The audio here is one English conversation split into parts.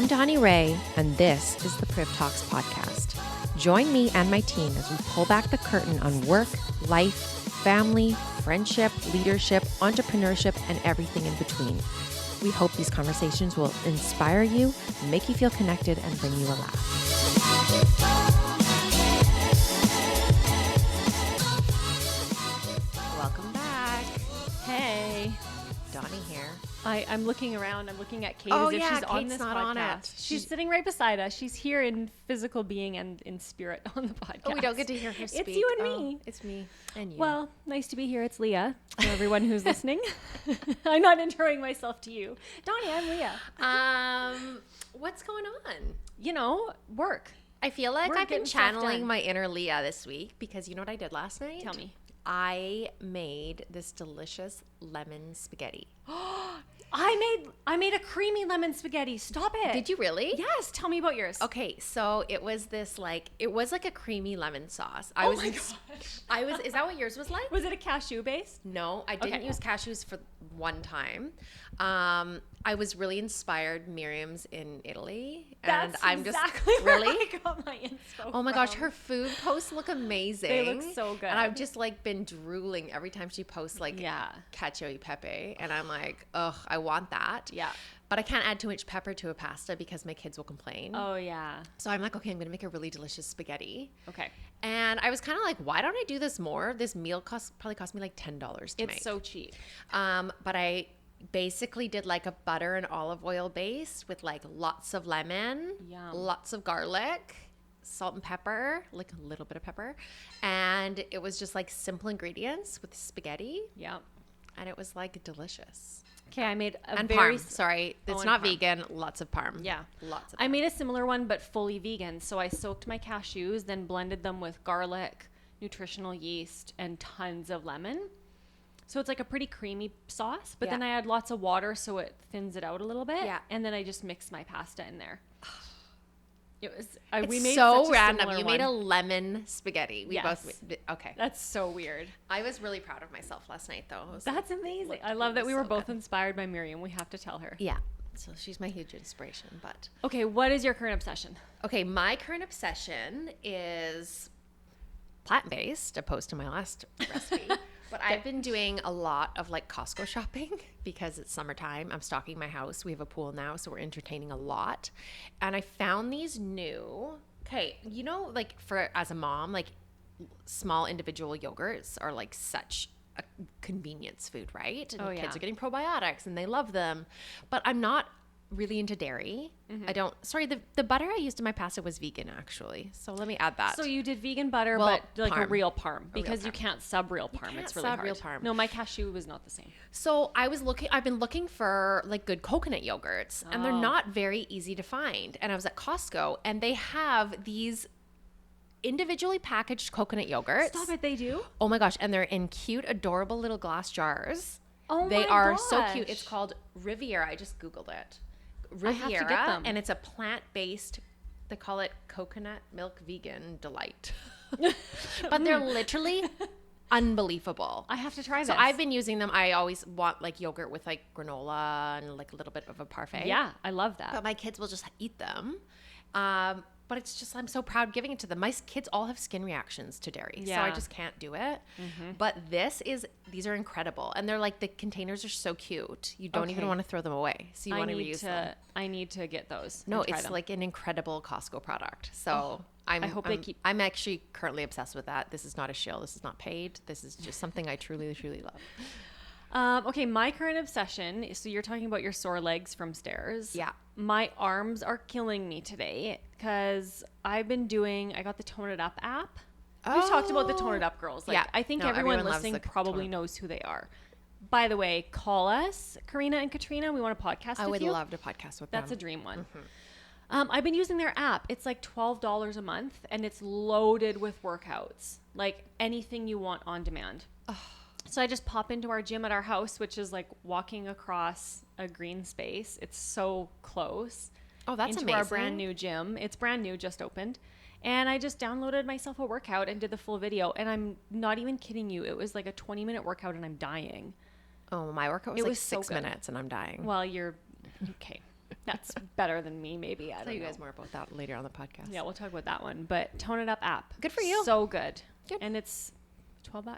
I'm Donni Ray, and this is the Priv Talks podcast. Join me and my team as we pull back the curtain on work, life, family, friendship, leadership, entrepreneurship, and everything in between. We hope these conversations will inspire you, make you feel connected, and bring you a laugh. Welcome back. Hey. Donni here. I'm looking around. I'm looking at Kate Oh, as if yeah, she's on Kate's this not podcast. on it. She's sitting right beside us. She's here in physical being and in spirit on the podcast. Oh, we don't get to hear her speak. It's you and me. It's me and you. Well, nice to be here. It's Leah for everyone who's listening. I'm not introing myself to you. Donni, I'm Leah. What's going on? You know, work. I feel like We're I've been getting stuff channeling done. my inner Leah this week because you know what I did last night? Tell me. I made this delicious lemon spaghetti. I made a creamy lemon spaghetti. Stop it. Did you really? Yes. Tell me about yours. Okay, so it was like a creamy lemon sauce. Oh my gosh. Is that what yours was like? Was it a cashew base? No, I didn't Okay. use cashews for one time. I was really inspired. Miriam's in Italy, and That's I'm just exactly really. where I got my info Oh my gosh, from. her food posts look amazing. They look so good. And I've just like been drooling every time she posts like Yeah. cacio e pepe, and I'm like, ugh, I want that. Yeah. But I can't add too much pepper to a pasta because my kids will complain. Oh yeah. So I'm like, okay, I'm gonna make a really delicious spaghetti. Okay. And I was kind of like, why don't I do this more? This meal probably cost me like $10 to make. It's so cheap. But I basically did like a butter and olive oil base with like lots of lemon, Yum. lots of garlic, salt and pepper, like a little bit of pepper. And it was just like simple ingredients with spaghetti. Yeah. And it was like delicious. Okay, I made a And very parm. Sorry, it's and not parm. vegan. Lots of parm. Yeah. Lots of I parm. made a similar one but fully vegan. So I soaked my cashews, then blended them with garlic, nutritional yeast, and tons of lemon. So it's like a pretty creamy sauce, but then Yeah. I add lots of water so it thins it out a little bit. Yeah. And then I just mix my pasta in there. It was It's we made so such a random. similar You made a one. lemon spaghetti. We Yes. both okay. That's so weird. I was really proud of myself last night, though. I was That's like, amazing. look, I love it that was we were so both good. inspired by Miriam. We have to tell her. Yeah. So she's my huge inspiration. But Okay, what is your current obsession? okay, my current obsession is plant-based, opposed to my last recipe. But I've been doing a lot of like Costco shopping because it's summertime. I'm stocking my house. We have a pool now, so we're entertaining a lot. And I found these new, okay, you know, like as a mom, like small individual yogurts are like such a convenience food, right? And Oh, kids yeah. are getting probiotics and they love them. But I'm not really into dairy. I don't, sorry, the butter I used in my pasta was vegan actually. So let me add that. So you did vegan butter, Well, but like a parm. real parm real because you parm. can't sub real parm. can't It's really sub hard. real parm. No, my cashew was not the same. So I've been looking for like good coconut yogurts and they're Oh. not very easy to find. And I was at Costco and they have these individually packaged coconut yogurts. Stop it, they do? Oh my gosh. And they're in cute, adorable little glass jars. Oh They my are so cute. gosh. It's called Riviera. I just Googled it. I have to Riviera. get them. And it's a plant-based, they call it coconut milk vegan delight. But they're literally unbelievable. I have to try this. So I've been using them. I always want like yogurt with like granola and like a little bit of a parfait. Yeah, I love that. But my kids will just eat them. But it's just, I'm so proud giving it to them. My kids all have skin reactions to dairy. So I Yeah. just can't do it. But these are incredible. And they're like, the containers are so cute. You don't even Okay. want to throw them away. So you want to reuse them. I need to get those. No, and try it's them. like an incredible Costco product. So I hope they keep- I'm actually currently obsessed with that. This is not a shill. This is not paid. This is just something I truly, truly love. Okay, my current obsession. So you're talking about your sore legs from stairs. Yeah. My arms are killing me today because I got the Tone It Up app. We've talked about the Tone It Up girls. Like, Yeah. I think No, everyone everyone loves listening the Tone probably It Up. knows who they are. By the way, call us, Karina and Katrina. We want to podcast I with would you. love to podcast with That's a them. dream one. I've been using their app. It's like $12 a month, and it's loaded with workouts, like anything you want on demand. So I just pop into our gym at our house, which is like walking across a green space. It's so close. Oh, that's into amazing. our brand new gym. It's brand new, just opened. And I just downloaded myself a workout and did the full video. And I'm not even kidding you. It was like a 20-minute workout and I'm dying. Oh, my workout was It like was so 6 good. minutes and I'm dying. Well, you're okay. That's better than me, maybe. I I'll don't tell you know. guys more about that later on the podcast. Yeah, we'll talk about that one. But Tone It Up app. Good for you. So good. Good. And it's $12.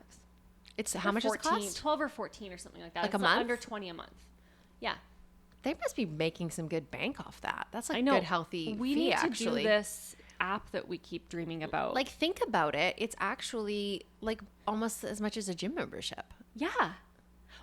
It's how much does it 14, cost? 12 or 14 or something like that. Like It's a month? Under 20 a month. Yeah. They must be making some good bank off that. That's like I know. good, healthy we fee, need to actually. do this app that we keep dreaming about. Like, think about it. It's actually like almost as much as a gym membership. Yeah.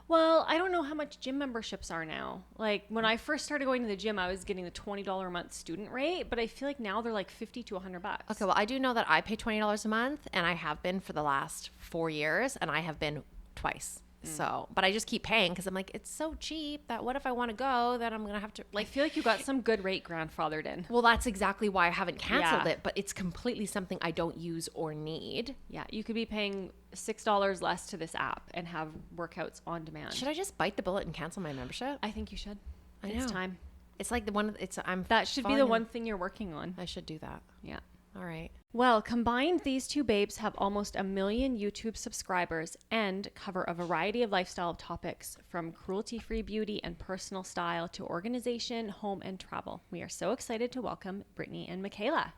Well, I don't know how much gym memberships are now. Like when I first started going to the gym, I was getting the $20 a month student rate, but I feel like now they're like $50 to $100. Okay, well, I do know that I pay $20 a month, and I have been for the last 4 years, and I have been twice. So, but I just keep paying because I'm like, it's so cheap that what if I want to go, then I'm going to have to I like, feel like you got some good rate grandfathered in. well, that's exactly why I haven't canceled Yeah. it, but it's completely something I don't use or need. Yeah, you could be paying $6 less to this app and have workouts on demand. Should I just bite the bullet and cancel my membership? I think you should. I It's know. time. It's like the one, it's, I'm, That should be falling the in- one thing you're working on. I should do that. Yeah. All right. Well, combined, these two babes have almost 1 million YouTube subscribers and cover a variety of lifestyle topics from cruelty-free beauty and personal style to organization, home, and travel. We are so excited to welcome Brittany and Mikayla.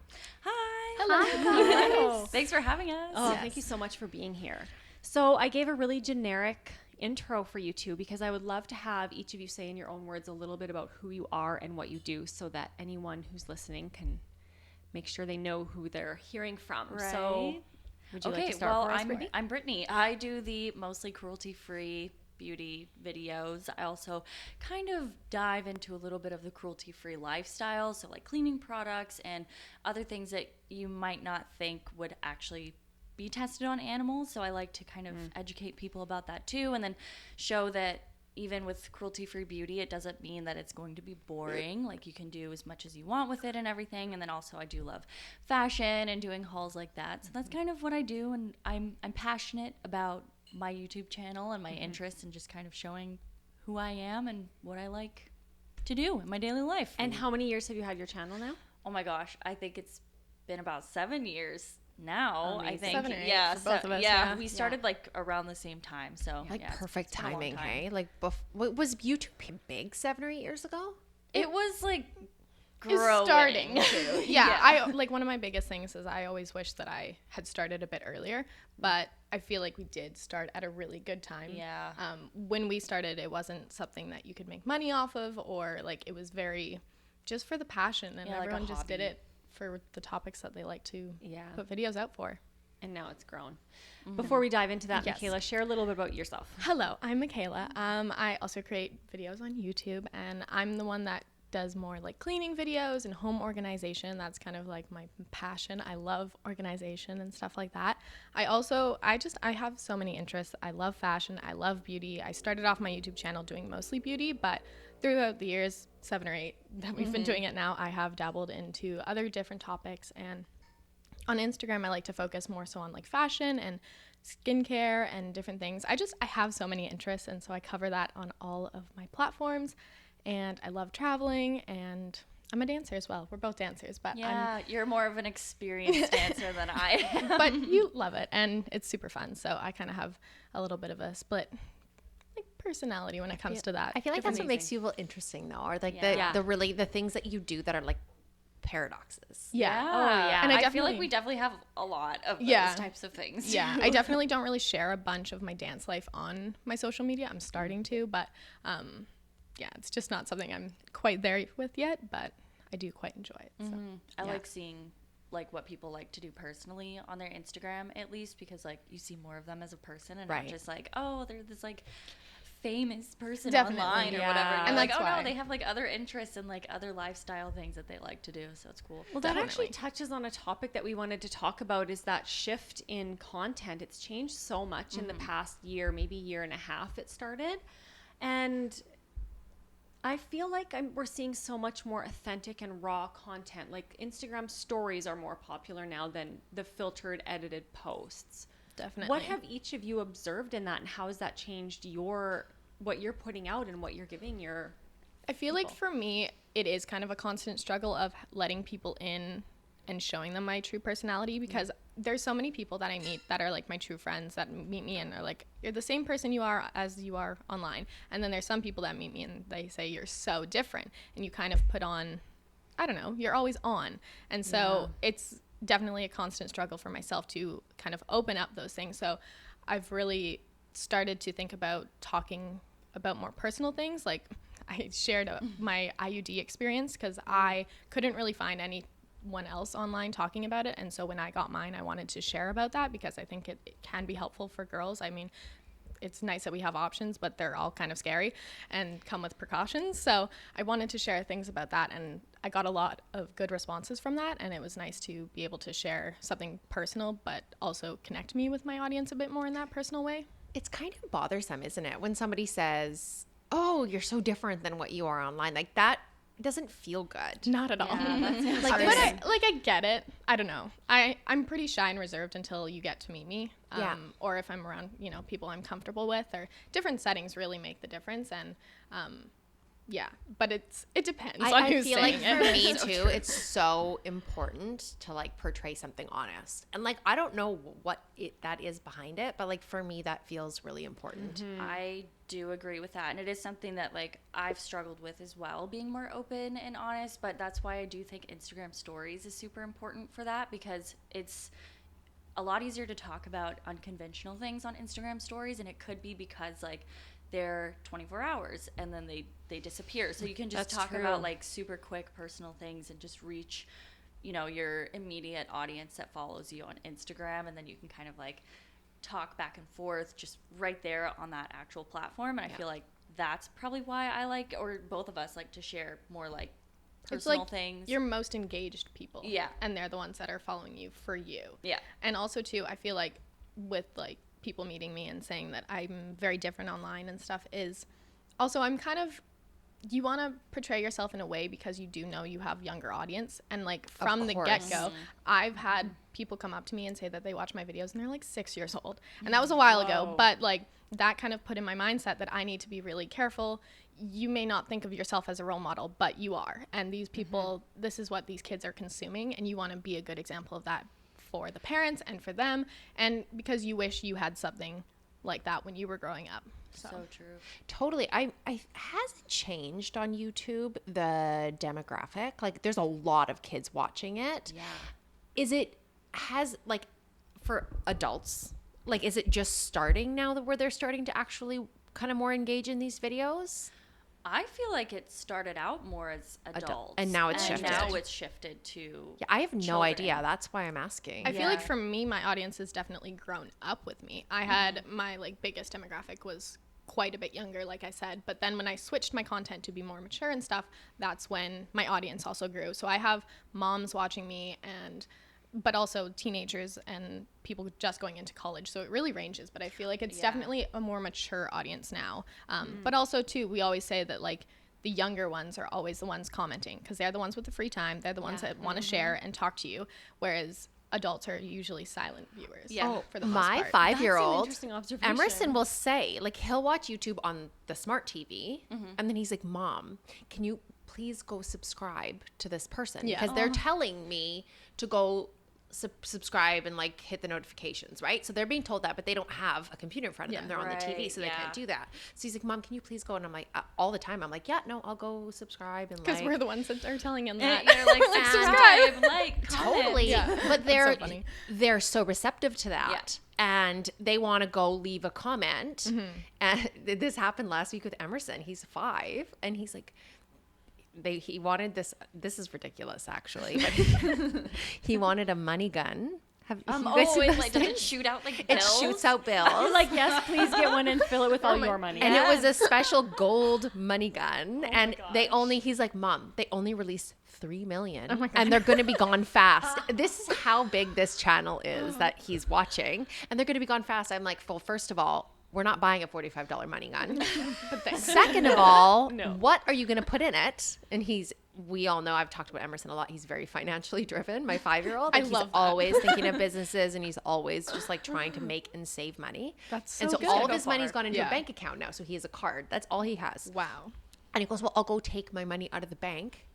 Hi. Hello. Thanks for having us. Oh, thank you so much for being here. So I gave a really generic intro for you two because I would love to have each of you say in your own words a little bit about who you are and what you do so that anyone who's listening can make sure they know who they're hearing from. Right. So would you like to start well, for us, Brittany? I'm Brittany. I do the mostly cruelty-free beauty videos. I also kind of dive into a little bit of the cruelty-free lifestyle, so like cleaning products and other things that you might not think would actually be tested on animals. So I like to kind of educate people about that too, and then show that even with cruelty-free beauty, it doesn't mean that it's going to be boring. Like you can do as much as you want with it and everything. And then also I do love fashion and doing hauls like that. So that's kind of what I do. And I'm passionate about my YouTube channel and my interests and just kind of showing who I am and what I like to do in my daily life. And how many years have you had your channel now? Oh my gosh, I think it's been about 7 years now. I Amazing. think 7 or 8 yeah, for both of us, yeah, yeah. we started like around the same time. So Like yeah, perfect it's been a long timing, time. hey? Like, was YouTube big 7 or 8 years ago? It was like Is growing. starting to. Yeah, Yeah. I like one of my biggest things is I always wish that I had started a bit earlier, but I feel like we did start at a really good time. Yeah. When we started, it wasn't something that you could make money off of, or like it was very just for the passion, and Yeah, like a everyone just did hobby. it for the topics that they like to Yeah. put videos out for. And now it's grown. Before we dive into that, Yes. Mikayla, share a little bit about yourself. Hello, I'm Mikayla. I also create videos on YouTube, and I'm the one that does more like cleaning videos and home organization. That's kind of like my passion. I love organization and stuff like that. I have so many interests. I love fashion. I love beauty. I started off my YouTube channel doing mostly beauty, but throughout the years, 7 or 8 that we've been doing it now, I have dabbled into other different topics. And on Instagram, I like to focus more so on like fashion and skincare and different things. I have so many interests, and so I cover that on all of my platforms. And I love traveling, and I'm a dancer as well. We're both dancers, but Yeah, you're more of an experienced dancer than I am. but you love it, and it's super fun. So I kind of have a little bit of a split like personality when it comes to that. I feel like that's what Amazing. makes you interesting, though, or like Yeah. the things that you do that are like paradoxes. Yeah. Oh yeah, And I I feel like definitely- we definitely have a lot of Yeah. those types of things. Yeah, I definitely don't really share a bunch of my dance life on my social media. I'm starting to, but yeah, it's just not something I'm quite there with yet, but I do quite enjoy it. So. I Yeah. like seeing like what people like to do personally on their Instagram, at least, because like you see more of them as a person and Right. not just like, oh, they're this like famous person Definitely, online or yeah. whatever. And And like, that's oh why. no, they have like other interests and like other lifestyle things that they like to do. So it's cool. Well, that actually Definitely. touches on a topic that we wanted to talk about is that shift in content. It's changed so much in the past year, maybe year and a half it started. And I feel like we're seeing so much more authentic and raw content. Like Instagram stories are more popular now than the filtered, edited posts. Definitely. What have each of you observed in that, and how has that changed what you're putting out and what you're giving your I feel like people? for me, it is kind of a constant struggle of letting people in and showing them my true personality, because there's so many people that I meet that are like my true friends that meet me and are like, you're the same person you are as you are online. And then there's some people that meet me and they say you're so different, and you kind of put on, I don't know, you're always on. And so it's definitely a constant struggle for myself to kind of open up those things. So I've really started to think about talking about more personal things. Like I shared my IUD experience because I couldn't really find anyone else online talking about it, and so when I got mine, I wanted to share about that because I think it can be helpful for girls. I mean, it's nice that we have options, but they're all kind of scary and come with precautions. So I wanted to share things about that, and I got a lot of good responses from that, and it was nice to be able to share something personal but also connect me with my audience a bit more in that personal way. It's kind of bothersome, isn't it, when somebody says, oh, you're so different than what you are online. Like, that doesn't feel good. Not at all. Like, But I get it. I don't know. I'm pretty shy and reserved until you get to meet me. Or if I'm around, people I'm comfortable with, or different settings really make the difference. And but it depends on who's feel saying like it. for me too, it's so important to like portray something honest. And like, I don't know what that is behind it, but like for me, that feels really important. I do agree with that, and it is something that like I've struggled with as well, being more open and honest. But that's why I do think Instagram stories is super important for that, because it's a lot easier to talk about unconventional things on Instagram stories, and it could be because like they're 24 hours and then they disappear, so you can just talk about like super quick personal things and just reach your immediate audience that follows you on Instagram, and then you can kind of like talk back and forth just right there on that actual platform. And I feel like that's probably why I like, or both of us like, to share more like personal like things. Your most engaged people. Yeah. And they're the ones that are following you for you. Yeah. And also too, I feel like with like people meeting me and saying that I'm very different online and stuff is also, I'm kind of, you want to portray yourself in a way because you do know you have younger audience. And like from the get-go, I've had people come up to me and say that they watch my videos and they're like 6 years old. And that was a while ago, but like that kind of put in my mindset that I need to be really careful. You may not think of yourself as a role model, but you are. And these people, this is what these kids are consuming, and you want to be a good example of that for the parents and for them, and because you wish you had something like that when you were growing up. So true. Totally. I has it changed on YouTube, the demographic? Like, there's a lot of kids watching it. Yeah. Has like for adults, like, is it just starting now where they're starting to actually kind of more engage in these videos? I feel like it started out more as adults. And now it's shifted. Now it's shifted to Yeah, I have no children. idea. That's why I'm asking. I feel like for me, my audience has definitely grown up with me. I had my like biggest demographic was quite a bit younger, like I said, but then when I switched my content to be more mature and stuff, that's when my audience also grew. So I have moms watching me, but also teenagers and people just going into college. So it really ranges, but I feel like it's definitely a more mature audience now. But also too, we always say that like the younger ones are always the ones commenting because they're the ones with the free time. They're the ones that want to share and talk to you. Whereas adults are usually silent viewers. Yeah. For the most My part. 5-year-old, interesting observation. Emerson will say, like, he'll watch YouTube on the smart TV, and then he's like, Mom, can you please go subscribe to this person? Yeah. Because they're telling me to go subscribe and like hit the notifications, right? So they're being told that, but they don't have a computer in front of them. They're on the TV, so they can't do that. So he's like, Mom, can you please go? And I'm like, all the time, I'm like, yeah, no, I'll go subscribe. And Because we're the ones that are telling him that. You're like, subscribe, like, comment. Totally. Yeah. But That's so funny. they're so receptive to that. And they want to go leave a comment. And this happened last week with Emerson. He's 5, and he's like, he wanted this is ridiculous actually, but he wanted a money gun. Have you guys seen it those like does it things? shoot out like It bills? shoots out bills. You're like, yes, please get one and fill it with all your money. And it was a special gold money gun. And he's like, Mom, they only released 3 million and they're going to be gone fast. This is how big this channel is that he's watching, and they're going to be gone fast. I'm like, well, first of all, we're not buying a $45 money gun. Second of all, what are you going to put in it? And we all know, I've talked about Emerson a lot. He's very financially driven, my 5-year-old. He's always thinking of businesses, and he's always just like trying to make and save money. That's so And so good. all of his money's gone into a bank account now. So he has a card. That's all he has. Wow. And he goes, well, I'll go take my money out of the bank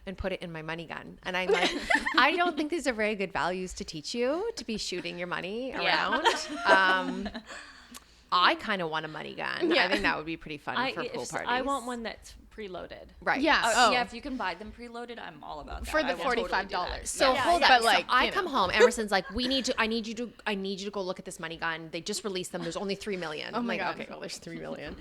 and put it in my money gun. And I'm like, I don't think these are very good values to teach you, to be shooting your money around. I kind of want a money gun. I think that would be pretty fun for pool parties. I want one that's preloaded. Right. Yeah. Yeah, if you can buy them preloaded, I'm all about that. For the I will totally $45. do that. So hold But on. like, So I you know. come home. Emerson's like, I need you to go look at this money gun. They just released them. There's only 3 million. Oh I'm my like, God. okay, well, there's 3 million.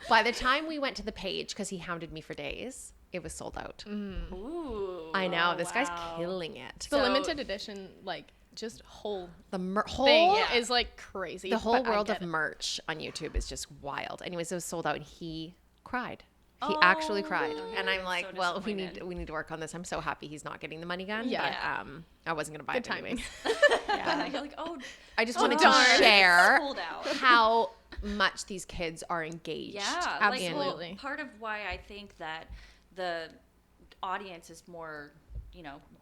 By the time we went to the page, because he hounded me for days, it was sold out. Ooh. I know. This guy's wow. killing it. The limited edition, like, just whole The whole thing is like crazy. the whole but I world get of it. merch on YouTube is just wild. Anyways, it was sold out, and he cried. He actually cried, and I'm like, so "Well, we disappointed. need to work on this." I'm so happy he's not getting the money gun. Yeah. But, I wasn't gonna buy Good it anyways. timing. You're like, oh, I just oh, wanted to darn. share Sold out. how much these kids are engaged. Yeah, Absolutely. Like, part of why I think that the audience is more,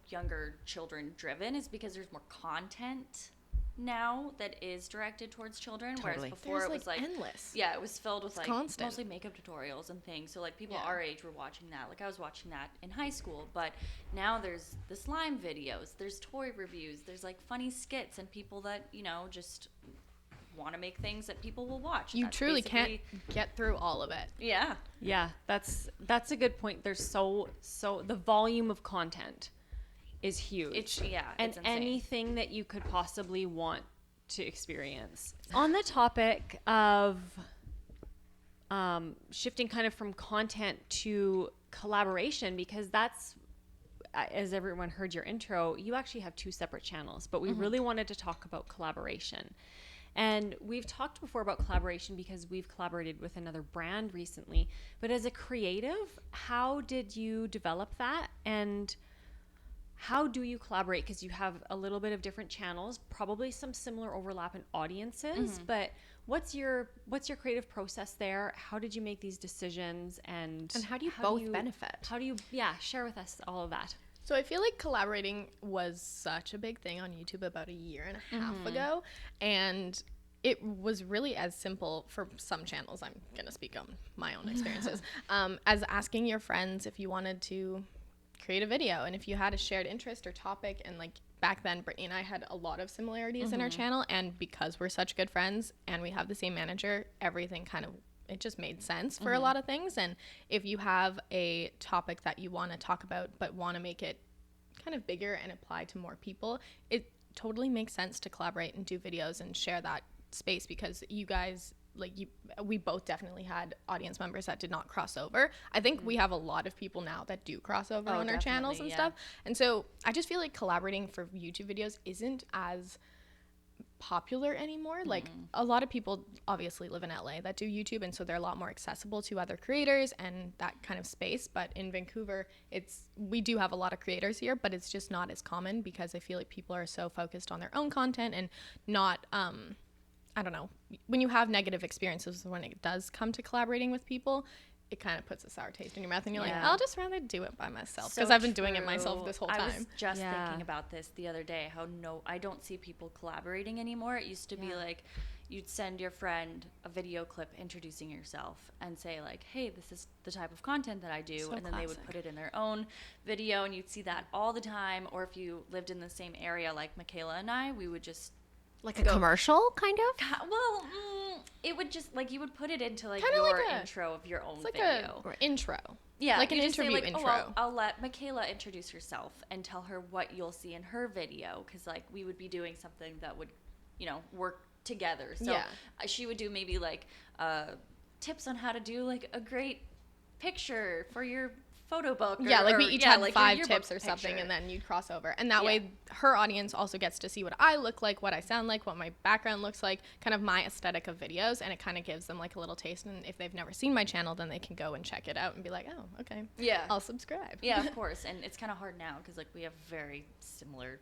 younger children driven is because there's more content now that is directed towards children, Totally. whereas before There's, it was like endless. yeah, it was filled with like constant. mostly makeup tutorials and things. So like people Yeah. our age were watching that. Like I was watching that in high school, but now there's the slime videos, there's toy reviews, there's like funny skits and people that, just want to make things that people will watch. You That's truly can't basically- get through all of it. Yeah. Yeah, that's a good point. There's so the volume of content is huge. It's and insane. anything that you could possibly want to experience. On the topic of shifting kind of from content to collaboration, because that's, as everyone heard your intro, you actually have 2 separate channels, but we really wanted to talk about collaboration. And we've talked before about collaboration because we've collaborated with another brand recently. But as a creative, how did you develop that? And how do you collaborate? Because you have a little bit of different channels, probably some similar overlap in audiences. But what's your creative process there? How did you make these decisions? And And how do you both benefit? How do you share with us all of that? So I feel like collaborating was such a big thing on YouTube about a year and a half ago, and it was really as simple for some channels. I'm gonna speak on my own experiences, as asking your friends if you wanted to create a video and if you had a shared interest or topic. And like back then, Brittany and I had a lot of similarities in our channel, and because we're such good friends and we have the same manager, everything kind of, it just made sense for a lot of things. And if you have a topic that you want to talk about but want to make it kind of bigger and apply to more people, it totally makes sense to collaborate and do videos and share that space, because you guys, we both definitely had audience members that did not cross over. I think we have a lot of people now that do cross over on our channels and stuff. And so I just feel like collaborating for YouTube videos isn't as popular anymore. Like a lot of people obviously live in LA that do YouTube, and so they're a lot more accessible to other creators and that kind of space. But in Vancouver, we do have a lot of creators here, but it's just not as common because I feel like people are so focused on their own content and not I don't know, when you have negative experiences when it does come to collaborating with people, it kind of puts a sour taste in your mouth, and you're like, I'll just rather do it by myself, because I've been doing it myself this whole time. I was just thinking about this the other day, how I don't see people collaborating anymore. It used to be like you'd send your friend a video clip introducing yourself and say like, hey, this is the type of content that I do. So and then they would classic. put it in their own video, and you'd see that all the time. Or if you lived in the same area like Mikayla and I, we would just Like a commercial, kind of? well, it would just like you would put it into like Kinda your like a- intro of your own It's like video. a intro. Yeah, like an you just say, interview like, intro. Oh, I'll let Mikayla introduce herself and tell her what you'll see in her video, because like we would be doing something that would, work together. So Yeah. she would do maybe like tips on how to do like a great picture for your photo book. Yeah, like we each had like your 5 yearbook tips or something, picture. and then you'd cross over. And that way her audience also gets to see what I look like, what I sound like, what my background looks like, kind of my aesthetic of videos, and it kind of gives them like a little taste. And if they've never seen my channel, then they can go and check it out and be like, oh, okay, Yeah. I'll subscribe. Yeah, of course. And it's kind of hard now because like we have very similar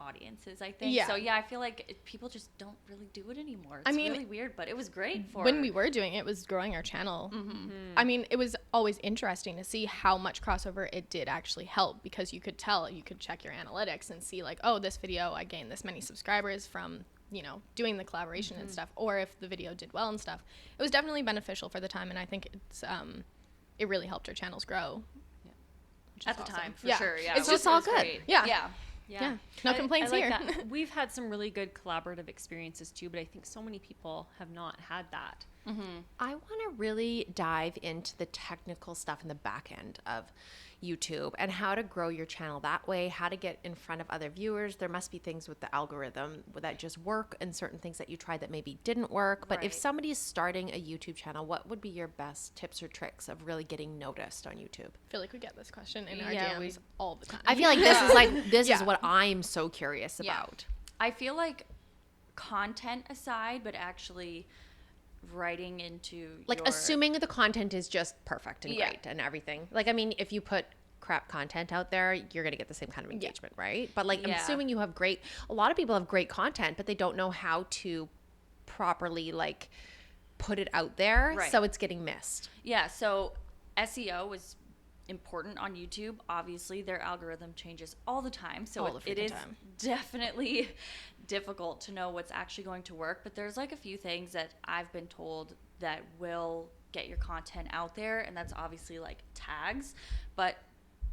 audiences, I think. Yeah. So yeah, I feel like people just don't really do it anymore. It's I mean, really weird, but it was great for when we were doing it, it was growing our channel. I mean, it was always interesting to see how much crossover it did actually help, because you could check your analytics and see like, oh, this video I gained this many subscribers from doing the collaboration and stuff, or if the video did well and stuff. It was definitely beneficial for the time, and I think it really helped our channels grow. which is At the awesome. time, for sure. Yeah, It's just all good. great. Yeah. Yeah. No complaints here. That. We've had some really good collaborative experiences too, but I think so many people have not had that. I want to really dive into the technical stuff in the back end of YouTube and how to grow your channel that way, how to get in front of other viewers. There must be things with the algorithm that just work and certain things that you tried that maybe didn't work. But if Right. somebody is starting a YouTube channel, what would be your best tips or tricks of really getting noticed on YouTube? I feel like we get this question in our Yeah, DMs all the time. I feel like this is Yeah. what I'm so curious Yeah. about. I feel like content aside, but actually writing into Like your, assuming the content is just perfect and Yeah. great and everything. Like, I mean, if you put crap content out there, you're going to get the same kind of engagement, right? But like, I'm Yeah. assuming you have a lot of people have great content, but they don't know how to properly like put it out there. Right. So it's getting missed. Yeah, so SEO is important on YouTube. Obviously, their algorithm changes all the time, so All the it freaking is time. definitely difficult to know what's actually going to work. But there's like a few things that I've been told that will get your content out there, and that's obviously like tags. But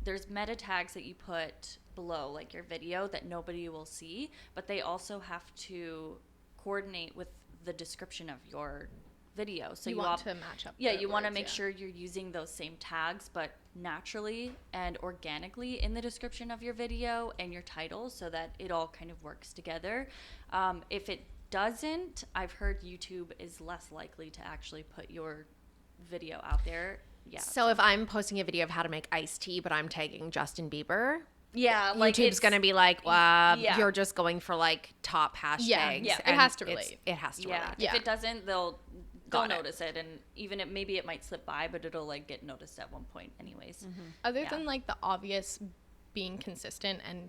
there's meta tags that you put below like your video that nobody will see, but they also have to coordinate with the description of your video. So you want to match up. yeah, the you want to words, make yeah. sure you're using those same tags, but naturally and organically in the description of your video and your title so that it all kind of works together. If it doesn't, I've heard YouTube is less likely to actually put your video out there. Yeah. So if I'm posting a video of how to make iced tea, but I'm tagging Justin Bieber, Yeah, like YouTube's it's- going to be like, well, yeah. you're just going for like top hashtags. yeah, it and has to it's- relate. It has to Yeah. relate. Yeah. If it doesn't, they'll Got it. notice it, and even it maybe it might slip by, but it'll like get noticed at one point anyways. Other Yeah. than like the obvious being consistent and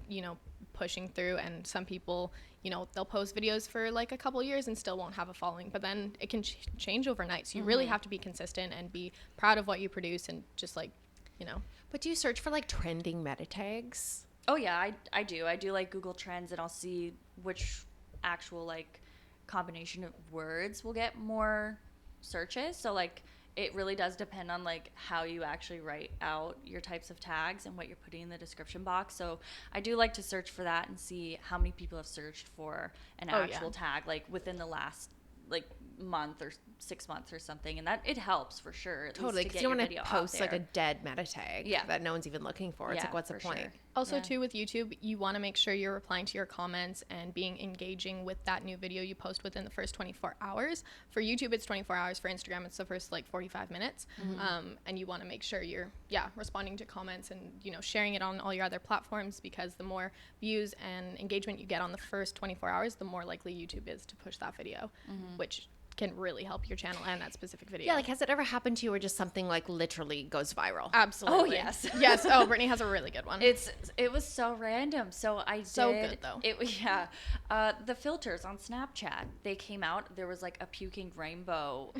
pushing through, and some people they'll post videos for like a couple years and still won't have a following, but then it can change overnight, so you really have to be consistent and be proud of what you produce and just like But do you search for like trending meta tags? Oh yeah, I do like Google Trends, and I'll see which actual like combination of words will get more searches. So like it really does depend on like how you actually write out your types of tags and what you're putting in the description box. So I do like to search for that and see how many people have searched for an Oh, actual tag like within the last like month or 6 months or something, and that it helps for sure. At Totally, least to because get you your don't want video to out post like there. a dead meta tag Yeah. that no one's even looking for. It's Yeah, like, what's the for point? sure. Also, Yeah. too, with YouTube, you want to make sure you're replying to your comments and being engaging with that new video you post within the first 24 hours. For YouTube, it's 24 hours. For Instagram, it's the first like 45 minutes. And you want to make sure you're, responding to comments and, sharing it on all your other platforms, because the more views and engagement you get on the first 24 hours, the more likely YouTube is to push that video, which can really help your channel and that specific video. Yeah, like has it ever happened to you where just something like literally goes viral? Absolutely. Oh, yes. Yes. Oh, Brittany has a really good one. It was so random. So I So did, good, though. The filters on Snapchat, they came out. There was like a puking rainbow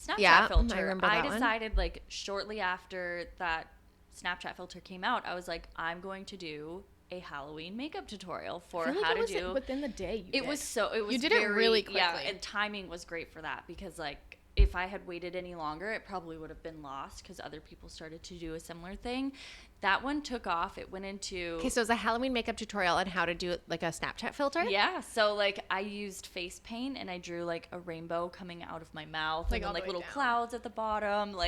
Snapchat Yeah, I filter. remember that one. decided like shortly after that Snapchat filter came out, I was like, I'm going to do a Halloween makeup tutorial for I feel like how it to was do. within the day. It was You did it really Yeah, quickly. and timing was great for that, because like if I had waited any longer, it probably would have been lost because other people started to do a similar thing. That one took off. It went into Okay, so it's a Halloween makeup tutorial on how to do like a Snapchat filter. yeah. So like I used face paint and I drew like a rainbow coming out of my mouth, Like, and all then the like way little down. clouds at the bottom.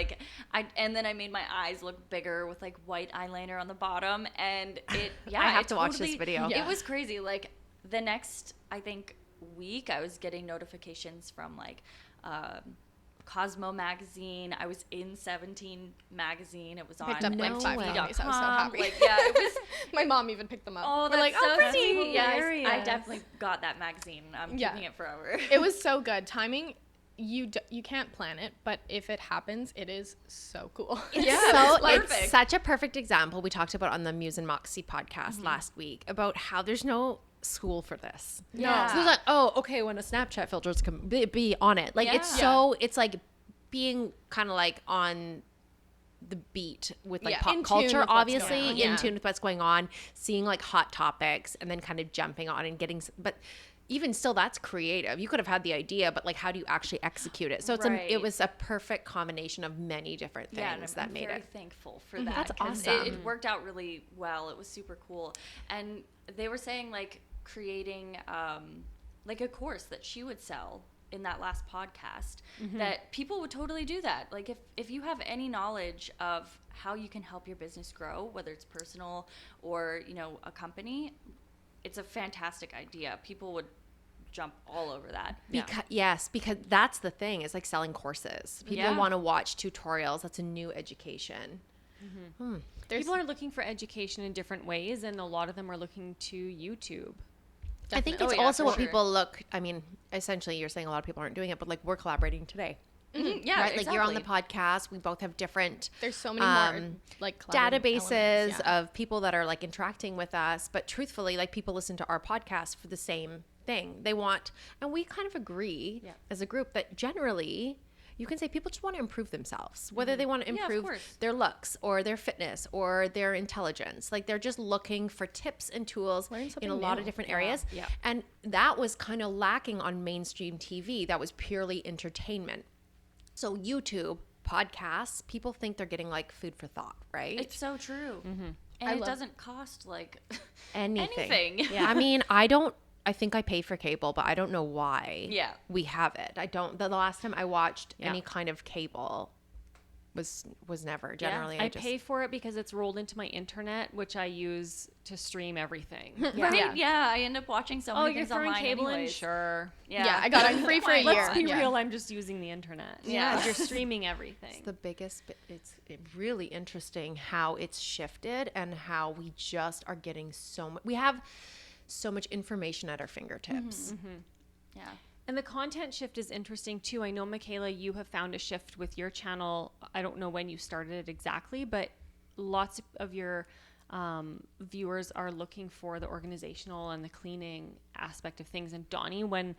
And then I made my eyes look bigger with like white eyeliner on the bottom, and it I have it to watch this video. Yeah. It was crazy. Like the next I think week, I was getting notifications from like Cosmo magazine. I was in 17 magazine. It was on Picked up like No 5 way. copies. I was so happy. Like yeah, it was. My mom even picked them up. Oh, We're that's like, so Brittany. sweet. Yeah, I hilarious. definitely got that magazine. I'm Yeah. keeping it forever. It was so good. Timing, you can't plan it, but if it happens, it is so cool. Yeah, So it's it's perfect. such a perfect example. We talked about on the Muse and Moxie podcast Mm-hmm. last week about how there's no school for this. Yeah. So it's like, oh, okay, when a Snapchat filters can be on it. Like it's Yeah. so, it's like being kind of like on the beat with like Yeah. pop In tune culture, with what's obviously, going on. in Yeah. tune with what's going on, seeing like hot topics and then kind of jumping on and getting, but even still, that's creative. You could have had the idea, but like, how do you actually execute it? So Right. it was a perfect combination of many different things and that I'm made very it. thankful for that. That's 'cause awesome. It worked out really well. It was super cool. And they were saying like creating like a course that she would sell in that last podcast, that people would totally do that. Like if you have any knowledge of how you can help your business grow, whether it's personal or, you know, a company, it's a fantastic idea. People would jump all over that. Because that's the thing. It's like selling courses. People Yeah. want to watch tutorials. That's a new education. People are looking for education in different ways, and a lot of them are looking to YouTube. I think Oh, it's yeah, also for what sure. people look. I mean, essentially, you're saying a lot of people aren't doing it, but like we're collaborating today. Yeah, Right, exactly. like you're on the podcast. We both have different There's so many more like collaborative databases elements, yeah. of people that are like interacting with us. But truthfully, like people listen to our podcast for the same thing. They want, and we kind of agree as a group that generally you can say people just want to improve themselves, whether they want to Yeah, of improve course. their looks or their fitness or their intelligence. Like they're just looking for tips and tools Learn in something a lot new. of different areas. Yeah. And that was kind of lacking on mainstream TV. That was purely entertainment. So YouTube, podcasts, people think they're getting like food for thought, right? It's so true. And I it love- doesn't cost like Anything. anything. Yeah. I mean, I think I pay for cable, but I don't know why Yeah. we have it. I don't. The last time I watched any kind of cable was never. Generally, I just pay for it because it's rolled into my internet, which I use to stream everything. Right? Yeah. I end up watching so Oh, many you're things throwing online cable in? anyways. Sure. Yeah, I got it free for a year. Let's be Yeah. real, I'm just using the internet. Yeah. You're streaming everything. the biggest. It's really interesting how it's shifted and how we just are getting so much. We have so much information at our fingertips. Yeah. And the content shift is interesting too. I know, Mikayla, you have found a shift with your channel. I don't know when you started it exactly, but lots of your viewers are looking for the organizational and the cleaning aspect of things. And Donni, when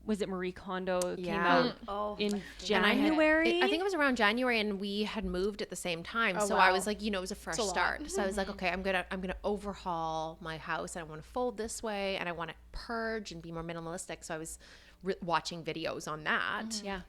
was it Marie Kondo came Yeah. out in And January? I think it was around January, and we had moved at the same time. Oh, so I wow. was like, it was a fresh a lot. start. So I was like, okay, I'm gonna overhaul my house, and I want to fold this way, and I want to purge and be more minimalistic. So I was watching videos on that, yeah.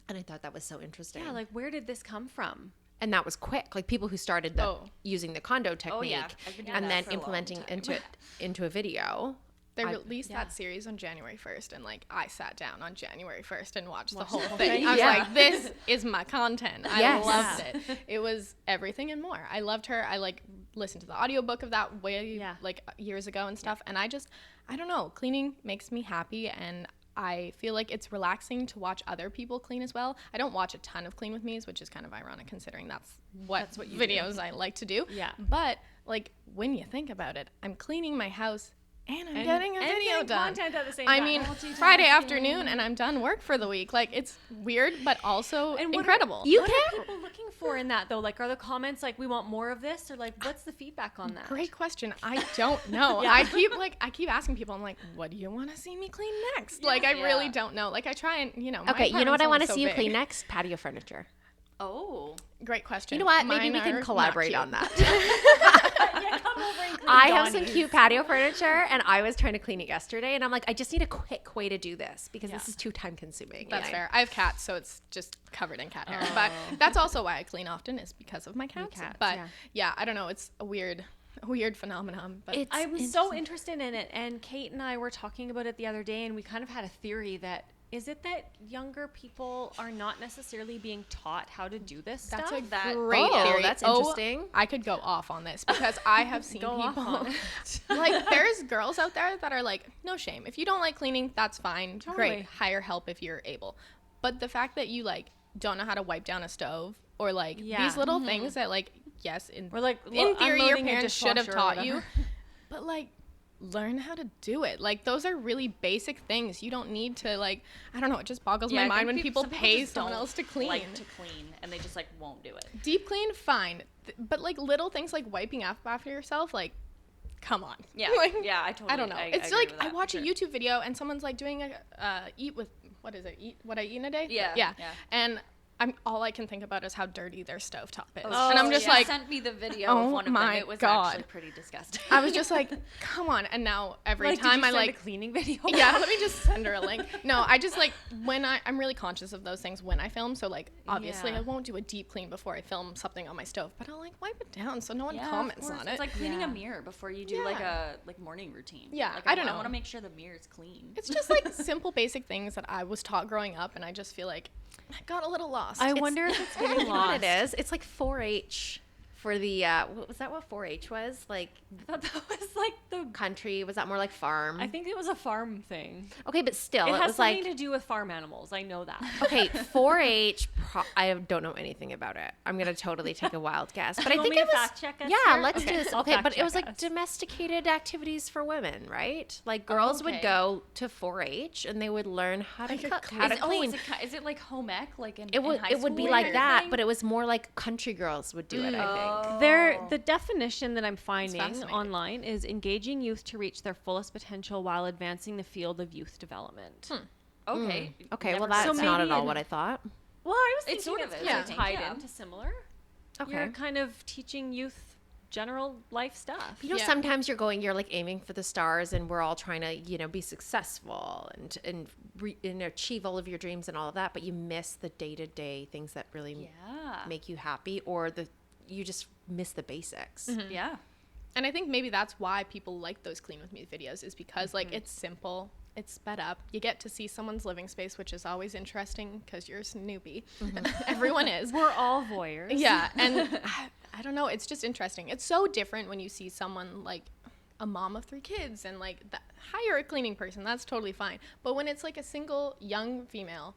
and I thought that was so interesting. Yeah, like where did this come from? And that was quick. Like people who started using the condo technique, yeah. I've been doing and that then for a long implementing time. into a video. They released that series on January 1st, and like I sat down on January 1st and watched the whole whole thing. thing? I was Yeah. like, this is my content. I Yes. loved it. It was everything and more. I loved her. I like listened to the audiobook of that like years ago and stuff. And I don't know, cleaning makes me happy, and I feel like it's relaxing to watch other people clean as well. I don't watch a ton of Clean With Me's, which is kind of ironic considering that's what you videos I like to do. Yeah. But like when you think about it, I'm cleaning my house and I'm getting a and video getting done. content at the same I time. mean, Multitasking. Friday afternoon and I'm done work for the week. Like it's weird, but also And what incredible. What are people looking for in that though? Like, are the comments like, we want more of this, or like, what's the feedback on that? Great question. I don't know. Yeah. I keep asking people. I'm like, what do you want to see me clean next? Like I really don't know. Like I try and my Okay, you know what apartment's I want only to so see you big. clean next? Patio furniture. Oh. Great question. You know what? Maybe Mine we are can not collaborate cute. on that. Yeah, come over and clean I have some Donnie's. cute patio furniture, and I was trying to clean it yesterday, and I'm like, I just need a quick way to do this because this is too time consuming. That's fair. I have cats, so it's just covered in cat hair. But that's also why I clean often is because of my cats. cats, but yeah. yeah, I don't know. It's a weird phenomenon. But I was so interested in it, and Kate and I were talking about it the other day, and we kind of had a theory that is it that younger people are not necessarily being taught how to do this that's stuff? a great theory. That's interesting. I could go off on this because I have seen Go off people on like there's girls out there that are like, no shame. If you don't like cleaning, that's fine. Totally. Great. Hire help if you're able. But the fact that you like don't know how to wipe down a stove or like these little things that like yes, in Or like in theory your unloading a parents should have dishwasher or taught you. whatever. But like learn how to do it. Like those are really basic things. You don't need to like I don't know, it just boggles my I mind think when people some pay just someone don't else to clean. like to clean, and they just like won't do it. Deep clean, fine. But like little things like wiping up after yourself, like come on. Yeah, Like, yeah, I totally. I don't know. It's agree like with I that, watch for a sure. YouTube video and someone's like doing a eat with what is it? Eat what I eat in a day? Yeah, Yeah. yeah. And all I can think about is how dirty their stovetop is. Oh, and I'm just yeah. like, sent me the video oh of one of them. my It was God. actually pretty disgusting. I was just like, come on. And now every Like, time did you I send like a cleaning video? yeah, let me just send her a link. No, I just like when I'm really conscious of those things when I film. So like obviously Yeah. I won't do a deep clean before I film something on my stove, but I'll like wipe it down so no one Yeah, of comments course. on It's it. like cleaning Yeah. a mirror before you do like Yeah. a morning routine. Yeah, Like, I don't know. I want to make sure the mirror is clean. It's just like simple basic things that I was taught growing up, and I just feel like I got a little lost. I wonder if it's getting You know what lost. it is? It's like 4-H for the was that what 4-H was? Like I thought that was like the. country? Was that more like farm? I think it was a farm thing. Okay, but still, It it has was something like to do with farm animals. I know that. okay, 4-H. I don't know anything about it. I'm gonna totally take a wild guess, but I Want think me it to was. fact check us Yeah, here? let's Okay, do this. I'll Okay, fact but it was check like us. domesticated activities for women, right? Like girls would okay. go to 4-H and they would learn how to Like a cook, clean- how to clean. Is it like home ec, like in It would high it would be school like or that, anything? but it was more like country girls would do it. I think. The definition that I'm finding fascinating. online is engaging youth to reach their fullest potential while advancing the field of youth development. Okay. Okay, Never well heard So that's of not maybe at all in- what I thought. Well, I was It thinking sort it's of is, kind I of think, tied yeah. into similar. Okay. You're kind of teaching youth general life stuff. You know, Yeah. sometimes you're like aiming for the stars, and we're all trying to, be successful and achieve all of your dreams and all of that, but you miss the day-to-day things that really Yeah. make you happy, or you just miss the basics. Yeah. And I think maybe that's why people like those clean with me videos, is because like it's simple, it's sped up. You get to see someone's living space, which is always interesting because you're a snoopy. Everyone is. We're all voyeurs. Yeah, and I don't know, it's just interesting. It's so different when you see someone like a mom of 3 kids and like hire a cleaning person. That's totally fine. But when it's like a single young female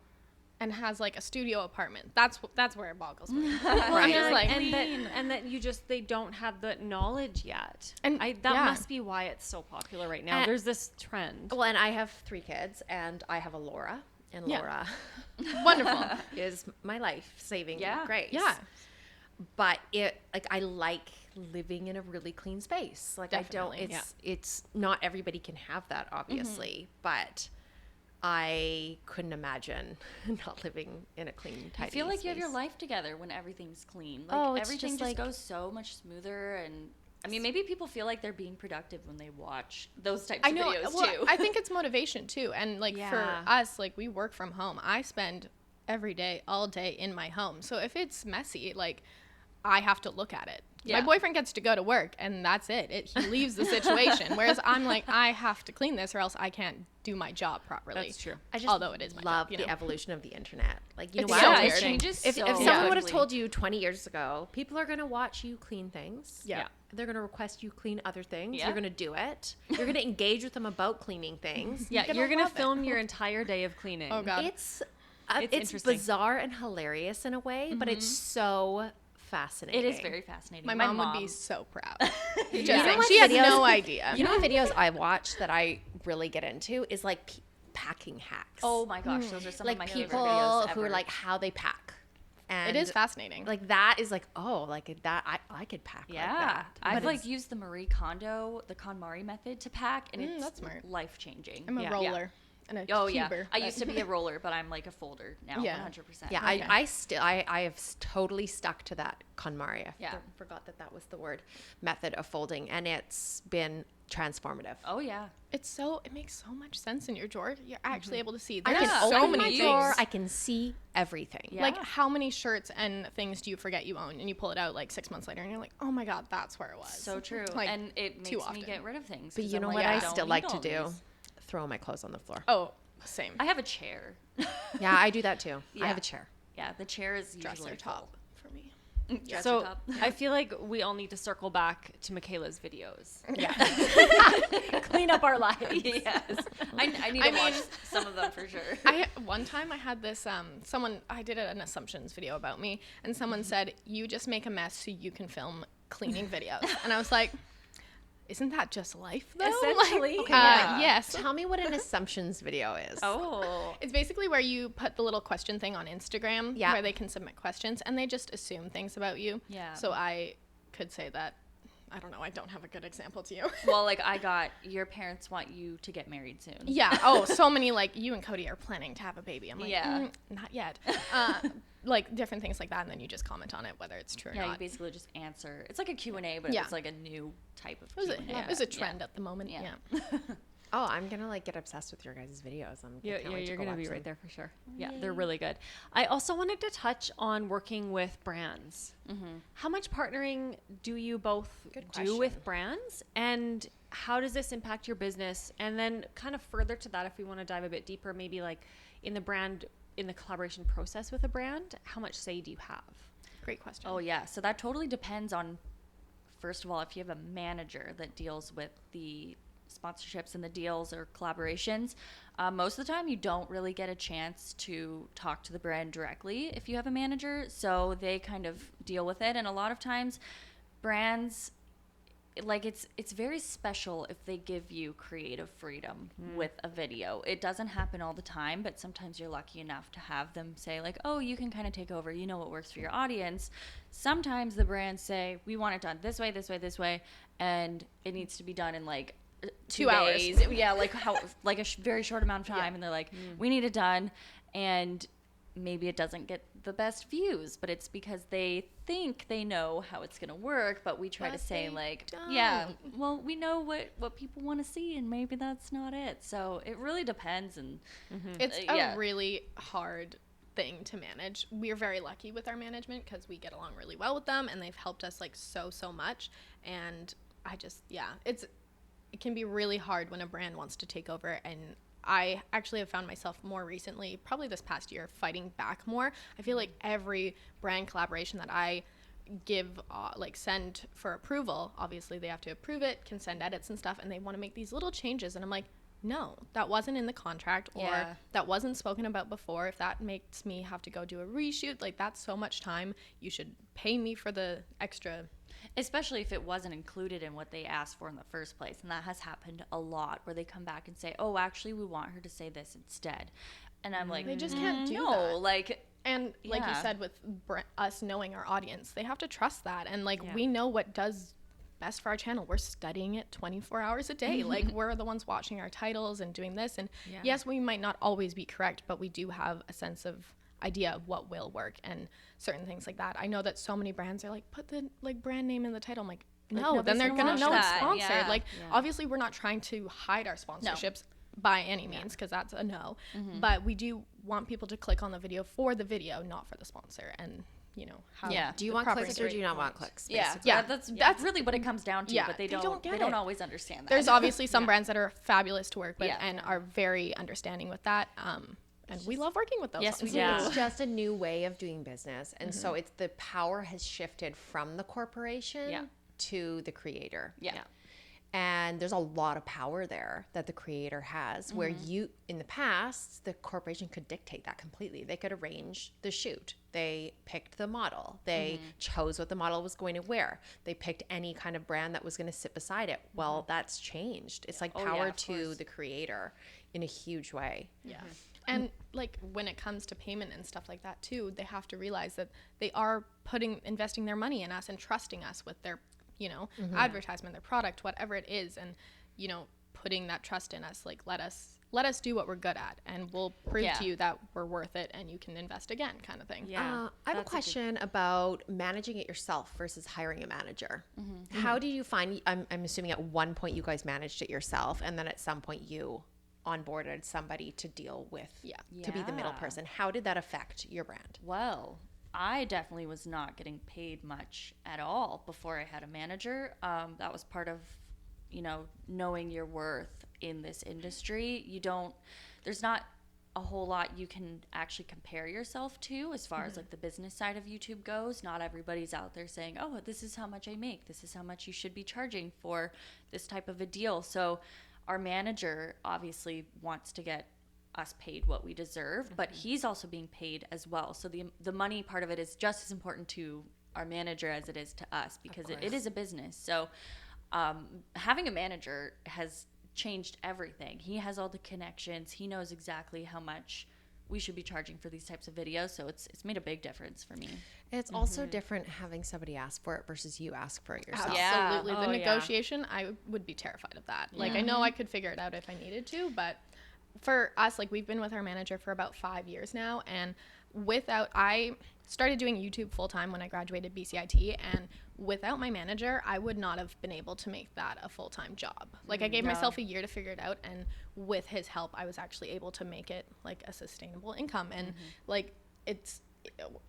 and has like a studio apartment, that's where it boggles me. Well, Right. and, Like, and that they don't have the knowledge yet. And that yeah. must be why it's so popular right now. And- There's this trend. Well, and I have 3 kids, and I have a Laura, and Yeah. Laura Wonderful. is my life-saving Yeah. grace. Yeah. But I like living in a really clean space. Like Definitely, I don't, it's not everybody can have that, obviously, but I couldn't imagine not living in a clean, tidy I feel like you have your space. life together when everything's clean. Like Oh, it's everything just just like- goes so much smoother, and I mean, maybe people feel like they're being productive when they watch those types I of know. videos Well, too. I think it's motivation too. And like Yeah. for us, like we work from home. I spend every day, all day in my home. So if it's messy, like I have to look at it. Yeah. My boyfriend gets to go to work and that's it. He leaves the situation. Whereas I'm like, I have to clean this or else I can't do my job properly. That's true. I just Although it is my love job, the evolution of the internet. Like, you know It's what? so yeah, it weird. changes. If so someone would have quickly. told you 20 years ago, people are going to watch you clean things. Yeah. They're going to request you clean other things. Yeah. You're going to do it. You're going to engage with them about cleaning things. Yeah, gonna you're gonna love it. film your entire day of cleaning. Oh God. It's It's it's interesting. bizarre and hilarious in a way, but it's so fascinating. It is very fascinating. my mom would be so proud. Just You know saying. what She has videos- no idea. You know what videos I watch that I really get into is like packing hacks. Oh my gosh, those are some like of my favorite people videos who are ever. like how they pack. And It is fascinating. like that is like, oh, like that I could pack Yeah, like that. I've But like it's- used the Marie Kondo, the KonMari method to pack, and it's that's smart. life changing. I'm a Yeah. roller and a Oh yeah, cuber. I used to be a roller, but I'm like a folder now, Yeah. 100%. yeah, Okay. I have totally stuck to that KonMari. I Yeah. forgot that was the word, method of folding, and it's been transformative. Oh yeah. it makes so much sense in your drawer. You're actually able to see. I There's can Yeah. so open many my things. drawer. I can see everything. Yeah. Like how many shirts and things do you forget you own and you pull it out like 6 months later and you're like, oh my God, that's where it was. So true. Like, and it too makes me often. get rid of things. But 'cause you I'm know like, what I don't still need like to all do? these. Throw my clothes on the floor. Oh, same. I have a chair. Yeah, I do that too. I Yeah. have a chair. Yeah, the chair is Dresser usually top for me. full. Dresser So top. I feel like we all need to circle back to Mikayla's videos. Yeah. Clean up our lives. yes, I need I to watch mean- some of them for sure. One time I had this I did an assumptions video about me and someone said, you just make a mess so you can film cleaning videos. And I was like, isn't that just life though? Essentially. Like, yeah. yes. Tell me what an assumptions video is. Oh, It's basically where you put the little question thing on Instagram where they can submit questions and they just assume things about you. Yeah. So I could say that I don't know. I don't have a good example to you. Well, like your parents want you to get married soon. Yeah. Oh, so many, like, you and Cody are planning to have a baby. I'm like, Yeah. Not yet. Like different things like that, and then you just comment on it whether it's true or Yeah, not. you basically just answer. It's like a Q&A, but Yeah. it's like a new type of It Q&A. was a trend at the moment. Yeah. Yeah. Oh, I'm gonna like get obsessed with your guys' videos. Yeah, you're gonna be right there for sure. Yeah, they're really good. I also wanted to touch on working with brands. How much partnering do you both do with brands, and how does this impact your business? And then, kind of further to that, if we want to dive a bit deeper, maybe like in the collaboration process with a brand, how much say do you have? Great question. Oh, yeah. So that totally depends on, first of all, if you have a manager that deals with the sponsorships and the deals or collaborations. Most of the time you don't really get a chance to talk to the brand directly if you have a manager, so they kind of deal with it. And a lot of times brands, like, it's very special if they give you creative freedom with a video. It doesn't happen all the time, but sometimes you're lucky enough to have them say, like, oh, you can kind of take over, you know what works for your audience. Sometimes the brands say, we want it done this way, this way, this way, and it needs to be done in like 2 hours. Yeah, like like a very short amount of time. And they're like, we need it done. And maybe it doesn't get the best views, but it's because they think they know how it's going to work. But we try to say, like, yeah, well, we know what people want to see, and maybe that's not it. So it really depends. And It's a really hard thing to manage. We're very lucky with our management because we get along really well with them, and they've helped us like so much. And I just, it can be really hard when a brand wants to take over. And I actually have found myself more recently, probably this past year, fighting back more. I feel like every brand collaboration that I give, send for approval, obviously they have to approve it, can send edits and stuff, and they want to make these little changes. And I'm like, no, that wasn't in the contract, or that wasn't spoken about before. If that makes me have to go do a reshoot, like, that's so much time. You should pay me for the extra. especially if it wasn't included in what they asked for in the first place. And that has happened a lot, where they come back and say, oh, actually, we want her to say this instead. And I'm like, They just can't do no, that. like, And like you said, with us knowing our audience, they have to trust that. And like, we know what does best for our channel. We're studying it 24 hours a day. Like, we're the ones watching our titles and doing this. And yes, we might not always be correct, but we do have a sense of idea of what will work and certain things like that. I know that so many brands are like, put the like brand name in the title. I'm like, no, then they're gonna know it's sponsored. Like, obviously we're not trying to hide our sponsorships by any means, because that's a no. But we do want people to click on the video for the video, not for the sponsor. And you know how do you want clicks or do you not want clicks? Basically? That's really what it comes down to. But they don't always understand that. There's obviously some brands that are fabulous to work with and are very understanding with that. And we love working with those. Yes, we do. It's just a new way of doing business. And so it's the power has shifted from the corporation to the creator. And there's a lot of power there that the creator has, where you, in the past, the corporation could dictate that completely. They could arrange the shoot. They picked the model. They chose what the model was going to wear. They picked any kind of brand that was going to sit beside it. Well, that's changed. It's like power to the creator in a huge way. And like, when it comes to payment and stuff like that too, they have to realize that they are investing their money in us and trusting us with their, you know, advertisement, their product, whatever it is. And, you know, putting that trust in us, like, let us do what we're good at, and we'll prove to you that we're worth it, and you can invest again, kind of thing. I have a question about managing it yourself versus hiring a manager. How do you find, I'm assuming at one point you guys managed it yourself, and then at some point you onboarded somebody to deal with, to be the middle person. How did that affect your brand? Well, I definitely was not getting paid much at all before I had a manager. That was part of, you know, knowing your worth in this industry. There's not a whole lot you can actually compare yourself to as far as like the business side of YouTube goes. Not everybody's out there saying, oh, this is how much I make. This is how much you should be charging for this type of a deal. So our manager obviously wants to get us paid what we deserve, but he's also being paid as well. So the money part of it is just as important to our manager as it is to us, because it is a business. So having a manager has changed everything. He has all the connections. He knows exactly how much we should be charging for these types of videos. So it's made a big difference for me. It's also different having somebody ask for it versus you ask for it yourself. Absolutely. Yeah. The Oh, yeah. negotiation, I would be terrified of that. Like, I know I could figure it out if I needed to, but for us, like, we've been with our manager for about 5 years now, and I started doing YouTube full time when I graduated BCIT, and without my manager, I would not have been able to make that a full time job. Like, I gave myself a year to figure it out, and with his help, I was actually able to make it like a sustainable income. And like,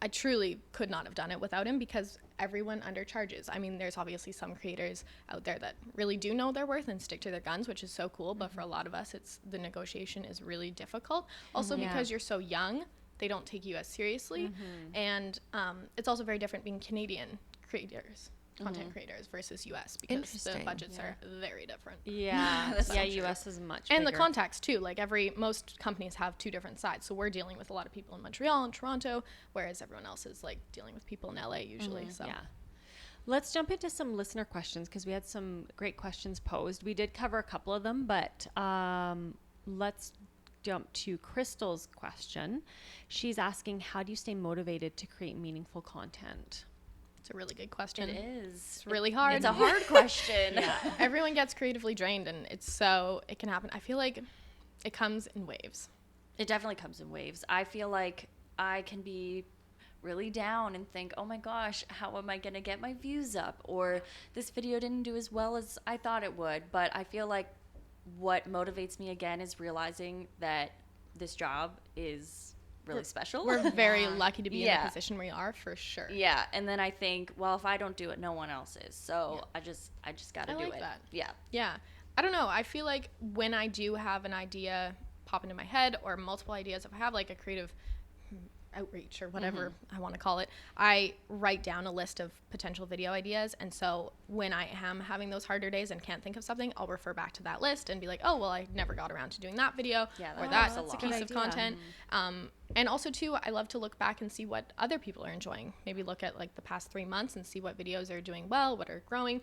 I truly could not have done it without him, because everyone undercharges. I mean, there's obviously some creators out there that really do know their worth and stick to their guns, which is so cool. But for a lot of us, the negotiation is really difficult. Also, because you're so young, they don't take you as seriously. And it's also very different being Canadian creators, content creators, versus US, because the budgets are very different. Yeah. That's Yeah, so true. US is much And the bigger. contacts too. Like, most companies have two different sides. So we're dealing with a lot of people in Montreal and Toronto, whereas everyone else is like dealing with people in LA usually. So Yeah. Let's jump into some listener questions, because we had some great questions posed. We did cover a couple of them, but let's jump to Crystal's question. She's asking, how do you stay motivated to create meaningful content? it's a really good question. It is. It's really hard. It's a hard question. Everyone gets creatively drained, and it can happen. I feel like it comes in waves. It definitely comes in waves. I feel like I can be really down and think, oh my gosh, how am I going to get my views up? Or this video didn't do as well as I thought it would. But I feel like what motivates me again is realizing that this job is really special. We're very lucky to be in Yeah. the position we are, for sure. Yeah, and then I think, well, if I don't do it, no one else is. So I just got to I do like it. that. Yeah. Yeah. I don't know. I feel like when I do have an idea pop into my head, or multiple ideas, if I have like a creative outreach or whatever I want to call it, I write down a list of potential video ideas. And so when I am having those harder days and can't think of something, I'll refer back to that list and be like, oh, well, I never got around to doing that video, Yeah, or that that helps a lot. piece Good of idea. content. And also too, I love to look back and see what other people are enjoying. Maybe look at like the past 3 months and see what videos are doing well, what are growing.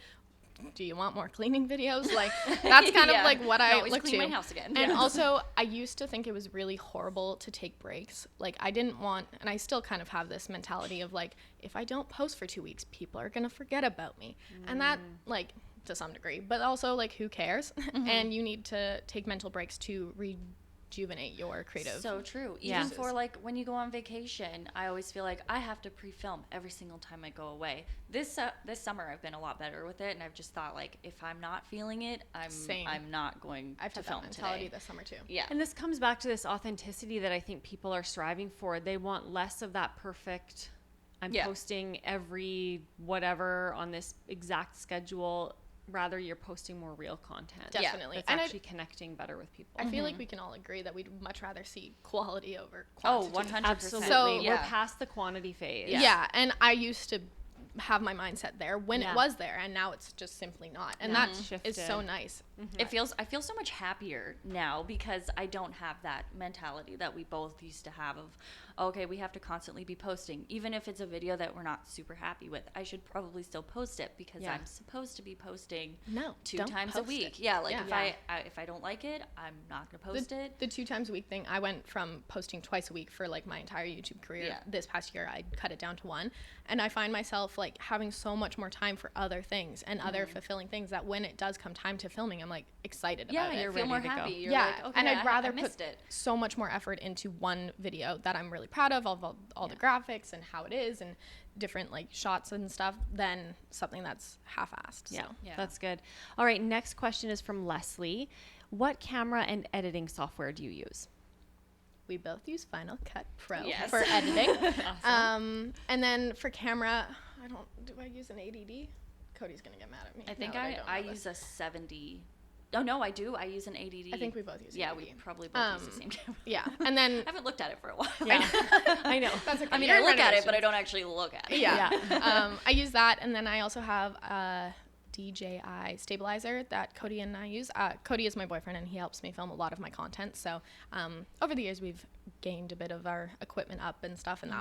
Do you want more cleaning videos? Like, that's kind of like what I always look clean to. my house again. And also, I used to think it was really horrible to take breaks. Like, I didn't want, and I still kind of have this mentality of like, if I don't post for 2 weeks, people are gonna forget about me. And that, like, to some degree, but also like, who cares? And you need to take mental breaks to rejuvenate your creative. So true. Yeah. Even for like when you go on vacation, I always feel like I have to pre-film every single time I go away. This summer I've been a lot better with it, and I've just thought like, if I'm not feeling it, Same. I'm not going I've to had that film mentality today. this summer too. Yeah. And this comes back to this authenticity that I think people are striving for. They want less of that perfect, I'm Yeah. posting every whatever on this exact schedule. Rather, you're posting more real content. Definitely. That's And actually connecting better with people. I feel like we can all agree that we'd much rather see quality over Oh, quantity. 100%. Absolutely. So- We're Yeah. past the quantity phase. Yeah, and I used to have my mindset there when Yeah. it was there, and now it's just simply not. And Yeah. that Shifted. is so nice. I feel so much happier now because I don't have that mentality that we both used to have of, okay, we have to constantly be posting. Even if it's a video that we're not super happy with, I should probably still post it because Yeah. I'm supposed to be posting No, 2 don't times a post week. it. Yeah, like Yeah. if I don't like it, I'm not going to post it. The 2 times a week thing, I went from posting twice a week for like my entire YouTube career. Yeah. This past year, I cut it down to 1, and I find myself like having so much more time for other things and other fulfilling things that when it does come time to filming, I'm like excited Yeah, about it. you feel more ready to go. happy. You're Yeah, like, okay, and I'd rather I missed put it. so much more effort into one video that I'm really proud of, all the graphics and how it is and different like shots and stuff, than something that's half-assed. Yeah, So. Yeah. that's good. All right, next question is from Leslie. What camera and editing software do you use? We both use Final Cut Pro Yes. for editing. And then for camera, do I use an 8D? Cody's gonna get mad at me. I think now that I don't know use this. a 70. Oh, no, I do. I use an 8D. I think we both use an Yeah, 8D. we probably both use the same camera. Yeah, and then I haven't looked at it for a while. Yeah, I know. that's okay. I mean, You're I in look at it, but I renovations. don't actually look at it. Yeah. I use that, and then I also have a DJI stabilizer that Cody and I use. Cody is my boyfriend, and he helps me film a lot of my content. So over the years, we've gained a bit of our equipment up and stuff, and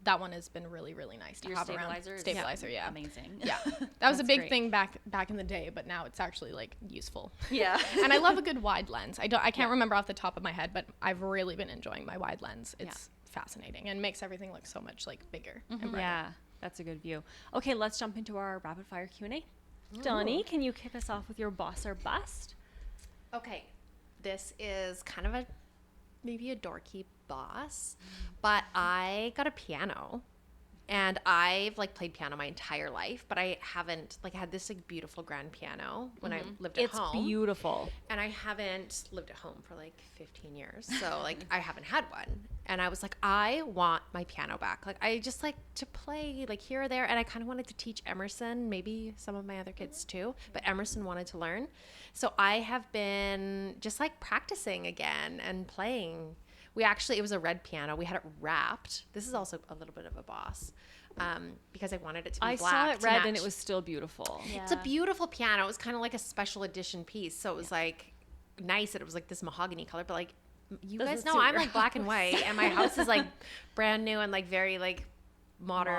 that one has been really, really nice to Your have stabilizer around. is Stabilizer, yeah. amazing. Yeah, that was a That's big great. thing back in the day, but now it's actually like useful. Yeah. And I love a good wide lens. I can't remember off the top of my head, but I've really been enjoying my wide lens. It's fascinating and makes everything look so much like bigger and brighter. Yeah, that's a good view. Okay, let's jump into our rapid fire Q&A. Donni, can you kick us off with your boss or bust? Okay, this is kind of maybe a dorky boss, but I got a piano. And I've like played piano my entire life, but I haven't like had this like beautiful grand piano when I lived at home. It's beautiful. And I haven't lived at home for like 15 years. So like I haven't had one. And I was like, I want my piano back. Like I just like to play like here or there. And I kind of wanted to teach Emerson, maybe some of my other kids too. But Emerson wanted to learn. So I have been just like practicing again and playing. It was a red piano. We had it wrapped. This is also a little bit of a boss because I wanted it to be I black. saw it to red and match. it was still beautiful. Yeah. It's a beautiful piano. It was kind of like a special edition piece. So it was like nice that it was like this mahogany color. But like you Doesn't guys know, suit I'm your like black and white, and my house is like brand new and like very like modern,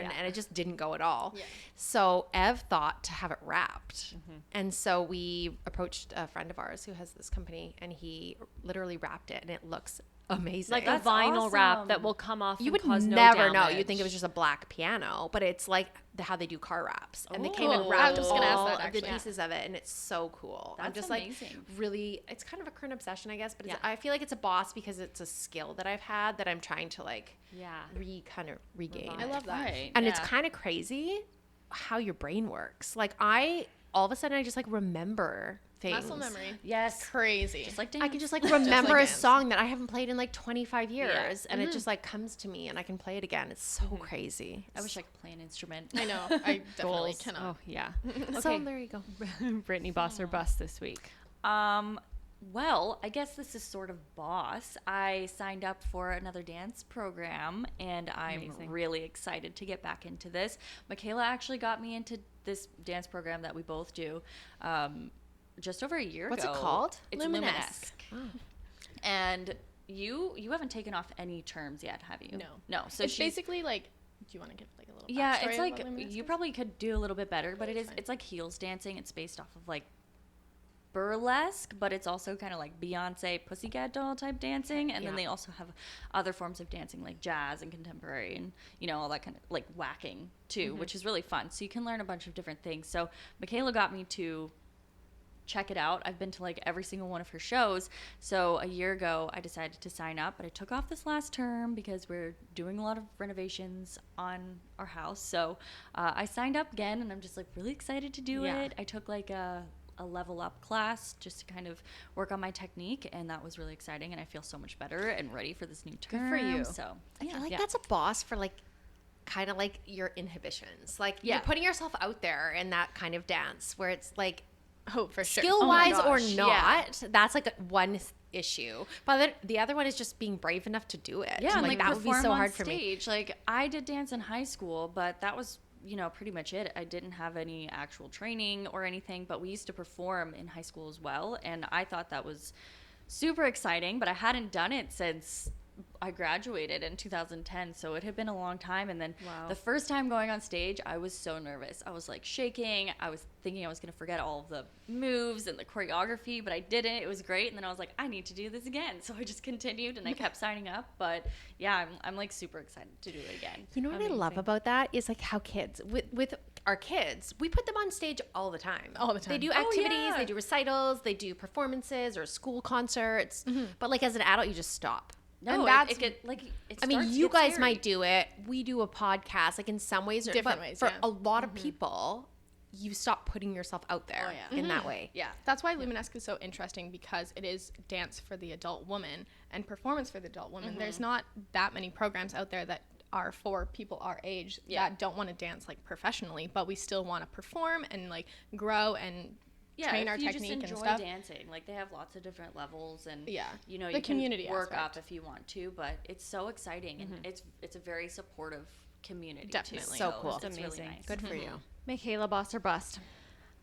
yeah. and it just didn't go at all. Yeah. So Ev thought to have it wrapped, and so we approached a friend of ours who has this company, and he literally wrapped it, and it looks amazing. Like That's a vinyl wrap awesome. that will come off You and would cause no never know. damage. You'd think it was just a black piano, but it's like how they do car wraps, and they came Oh, and wrapped I was gonna ask all that, of the actually. pieces of it, and it's so cool. I'm That's just amazing. like really, it's kind of a current obsession, I guess, but Yeah. I feel like it's a boss because it's a skill that I've had that I'm trying to like kind of regain. I love that. Right. And it's yeah. kind of crazy how your brain works. Like all of a sudden I just like remember things. Muscle memory. Yes. Crazy. Just like I dance. can just like remember like a dance. song that I haven't played in like 25 years, and Mm-hmm. it just like comes to me, and I can play it again. It's so crazy. I wish I could play an instrument. I know. I definitely Goals. cannot. Oh, yeah. So Okay, there you go. Brittany, boss or bust this week? Well, I guess this is sort of boss. I signed up for another dance program, and I'm Amazing. really excited to get back into this. Mikayla actually got me into this dance program that we both do just over a year What's ago. it called? It's Luminesque. Luminesque. And you haven't taken off any terms yet, have you? No. No. So It's she's basically like, do you want to give like a little yeah, backstory it's of like what Luminesque you is? probably could do a little bit better, but it's like heels dancing. It's based off of like burlesque, but it's also kind of like Beyonce Pussycat Doll type dancing, and then Yeah. they also have other forms of dancing like jazz and contemporary and all that kind of like whacking too, which is really fun. So you can learn a bunch of different things. So Mikayla got me to check it out. I've been to like every single one of her shows. So a year ago I decided to sign up, but I took off this last term because we're doing a lot of renovations on our house. So I signed up again, and I'm just like really excited to do Yeah. it. I took like a level up class just to kind of work on my technique, and that was really exciting, and I feel so much better and ready for this new term. for you. So I feel like Yeah. that's a boss for like kind of like your inhibitions. Like Yeah. you're putting yourself out there in that kind of dance where it's like Oh, for sure. skill Oh my wise or gosh, not. yeah. That's like one issue. But then the other one is just being brave enough to do it. yeah, and like that would be perform so on hard for me. stage. Like I did dance in high school, but that was pretty much it. I didn't have any actual training or anything, but we used to perform in high school as well, and I thought that was super exciting, but I hadn't done it since I graduated in 2010, so it had been a long time. And then Wow. the first time going on stage, I was so nervous. I was like shaking. I was thinking I was going to forget all of the moves and the choreography, but I didn't. It was great. And then I was like, I need to do this again. So I just continued, and I kept signing up. But yeah, I'm like super excited to do it again. You know what I love about that is like how kids with our kids, we put them on stage all the time. All the time. They do Oh, activities, yeah. they do recitals, they do performances or school concerts. But like as an adult, you just stop. No, And it that's- get like it I mean, starts to you get guys scary. might do it. We do a podcast, like in some ways, Different but ways, For yeah. a lot of people, you stop putting yourself out there in that way. Yeah. That's why Luminesque is so interesting, because it is dance for the adult woman and performance for the adult woman. There's not that many programs out there that are for people our age that don't want to dance like professionally, but we still want to perform and like grow and train our if you technique just and enjoy stuff. dancing, like they have lots of different levels, and Yeah. you The can community work aspect. up if you want to, but it's so exciting, and it's a very supportive community. Definitely. too, So cool. It's really Amazing. nice. Good for you. Mikayla, boss or bust?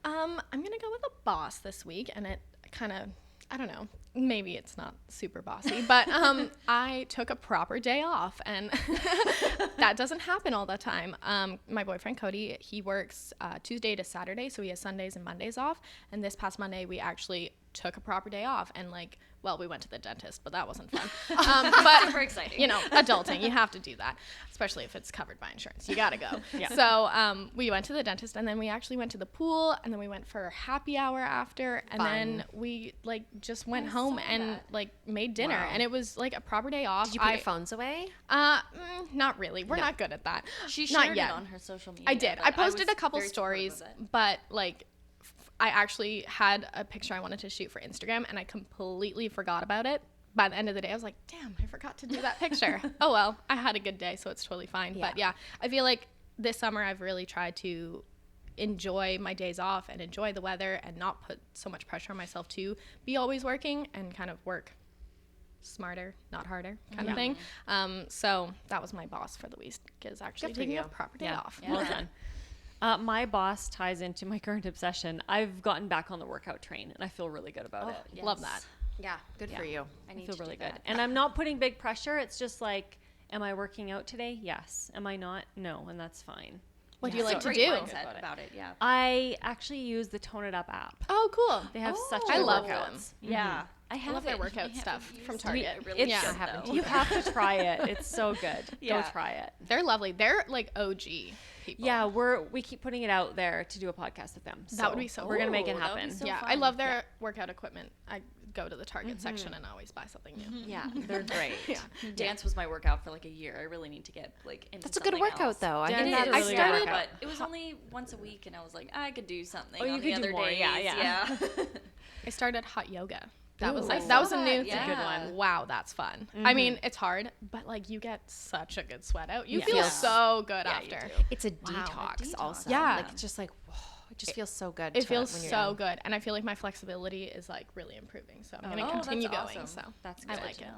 I'm gonna go with a boss this week, and it kind of, I don't know, maybe it's not super bossy, but I took a proper day off, and that doesn't happen all the time. My boyfriend Cody, he works Tuesday to Saturday, so he has Sundays and Mondays off, and this past Monday we actually took a proper day off, and like, well, we went to the dentist, but that wasn't fun. But Super exciting. You know, adulting, you have to do that, especially if it's covered by insurance. You gotta go. So we went to the dentist, and then we actually went to the pool, and then we went for happy hour after, and then we like just went home and like made dinner, and it was like a proper day off. Did you put your phones away? Not really. We're not good at that. She not shared yet. it on her social media. I did. but I posted was a couple very supportive stories, of it. but like I actually had a picture I wanted to shoot for Instagram, and I completely forgot about it. By the end of the day, I was like, damn, I forgot to do that picture. Oh, well, I had a good day, so it's totally fine. Yeah. But yeah, I feel like this summer I've really tried to enjoy my days off and enjoy the weather and not put so much pressure on myself to be always working and kind of work smarter, not harder kind of thing. So that was my boss for the week, is actually Good for taking you. a proper day Yeah. off. Well done. My boss ties into my current obsession. I've gotten back on the workout train, and I feel really good about it. Love that. Yeah, good for you. I I need feel to really do good. that. And I'm not putting big pressure. It's just like, am I working out today? Yes. Am I not? No. And that's fine. What do you like to Great do? mindset about it. Yeah. I actually use the Tone It Up app. Oh, cool. They have such I good love workouts. them. Yeah. I I have love their it. workout I haven't stuff used from it. Target. It really It's- is, I haven't though. You have to try it. It's so good. Yeah. Go try it. They're lovely. They're like OG people. Yeah, we keep putting it out there to do a podcast with them. That would be so We're gonna make it cool. That would be happen. so yeah, I fun. love their workout equipment. I go to the Target section and always buy something new. Yeah, they're great. Dance was my workout for like a year. I really need to get like into That's a good something workout, else. though. I Dance think is that a I really good started. workout. But it was only once a week, and I was like, I could do something Oh, you on could the do other more. days. Yeah. I started hot yoga. That was Ooh. like I that saw was a new that, thing. yeah. Good one. Wow, that's fun. I mean, it's hard, but like you get such a good sweat out. You Yeah. feel Yeah. so good Yeah, you after. do. It's a detox, also. Yeah. Like it's just like, whoa, it just feels so good. It to- feels when you're so done. good, and I feel like my flexibility is like really improving. So I'm Oh, gonna that's continue going. awesome. So That's I good. like it.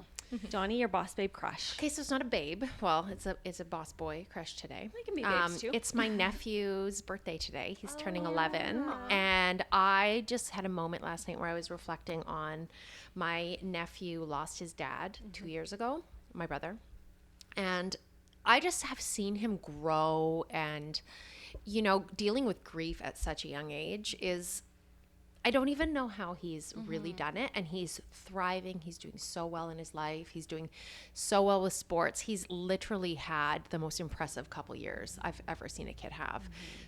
Donnie, your boss babe crush. Okay, so it's not a babe. Well, it's a boss boy crush today. They can be babes, too. It's my nephew's birthday today. He's turning 11, and I just had a moment last night where I was reflecting on my nephew lost his dad 2 years ago, my brother, and I just have seen him grow, and you know, dealing with grief at such a young age is, I don't even know how he's really done it, and he's thriving. He's doing so well in his life. He's doing so well with sports. He's literally had the most impressive couple years I've ever seen a kid have.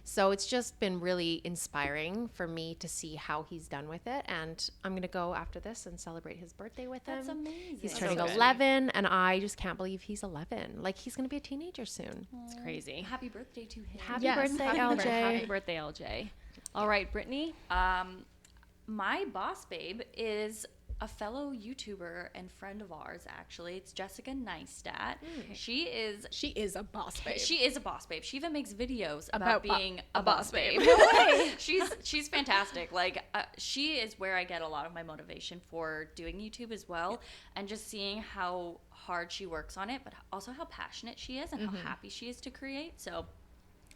So it's just been really inspiring for me to see how he's done with it, and I'm going to go after this and celebrate his birthday with him. That's amazing. He's That's turning so good. 11, and I just can't believe he's 11. Like, he's going to be a teenager soon. It's crazy. Happy birthday to him. Happy Yes, birthday, happy LJ. birthday. Happy birthday, LJ. All right, Brittany. My boss babe is a fellow YouTuber and friend of ours, actually. It's Jessica Neistat. She is a boss babe. She is a boss babe. She even makes videos About about being a boss babe. She's fantastic. Like she is where I get a lot of my motivation for doing YouTube as well, and just seeing how hard she works on it, but also how passionate she is and how happy she is to create. So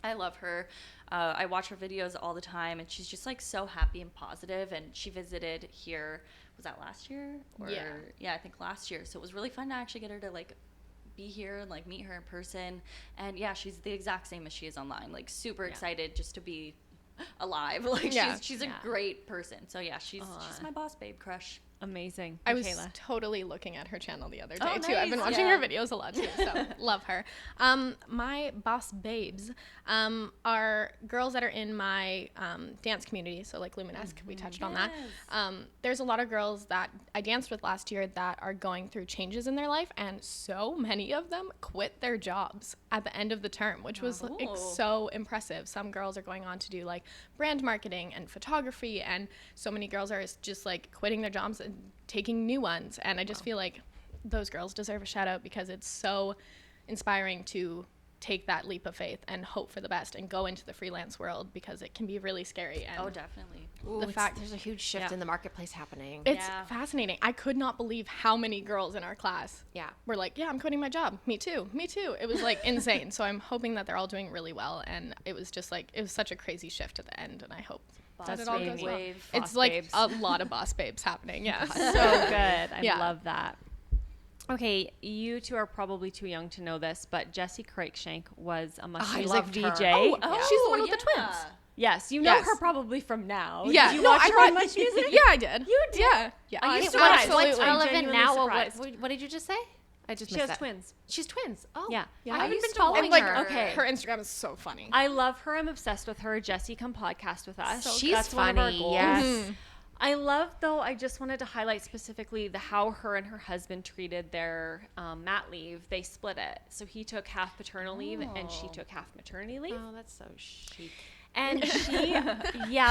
I love her. I watch her videos all the time, and she's just like so happy and positive. And she visited here. Was that last year? Or, yeah, I think last year. So it was really fun to actually get her to like be here and like meet her in person. And yeah, she's the exact same as she is online. Like super excited just to be alive. Like she's a great person. So yeah, she's my boss babe crush. Amazing. I was Mikayla. totally looking at her channel the other day Oh, too. I've been nice. watching Yeah. her videos a lot too, so love her. My boss babes are girls that are in my dance community, so like Luminesque, we touched on that. There's a lot of girls that I danced with last year that are going through changes in their life, and so many of them quit their jobs at the end of the term, which was like, so impressive. Some girls are going on to do like brand marketing and photography, and so many girls are just like quitting their jobs and taking new ones. And I just feel like those girls deserve a shout out because it's so inspiring to take that leap of faith and hope for the best and go into the freelance world, because it can be really scary. And Oh, definitely. The fact there's a huge shift in the marketplace happening. it's fascinating. I could not believe how many girls in our class were like, yeah, I'm quitting my job. Me too. It was like insane. So I'm hoping that they're all doing really well. And it was just like, it was such a crazy shift at the end. And I hope that it all goes well. It's like a lot of boss babes happening. Yeah. So good. I love that. Okay, you two are probably too young to know this, but Jessie Cruikshank was a much music VJ. She's the one with the twins. Yes, you know her probably from Now. Yeah. Did you watch her on Much Music? Yeah, I did. You did? Yeah. I used to watch what's I'm relevant genuinely now. surprised. What did you just say? I just She missed has that. twins. She's twins. Oh. Yeah. I haven't been And following like, her. Okay. her Instagram is so funny. I love her. I'm obsessed with her. Jessie, come podcast with us. She's That's one of our funny. goals. Yes. I love, though, I just wanted to highlight specifically how her and her husband treated their mat leave. They split it. So he took half paternal leave and she took half maternity leave. Oh, that's so chic. And she,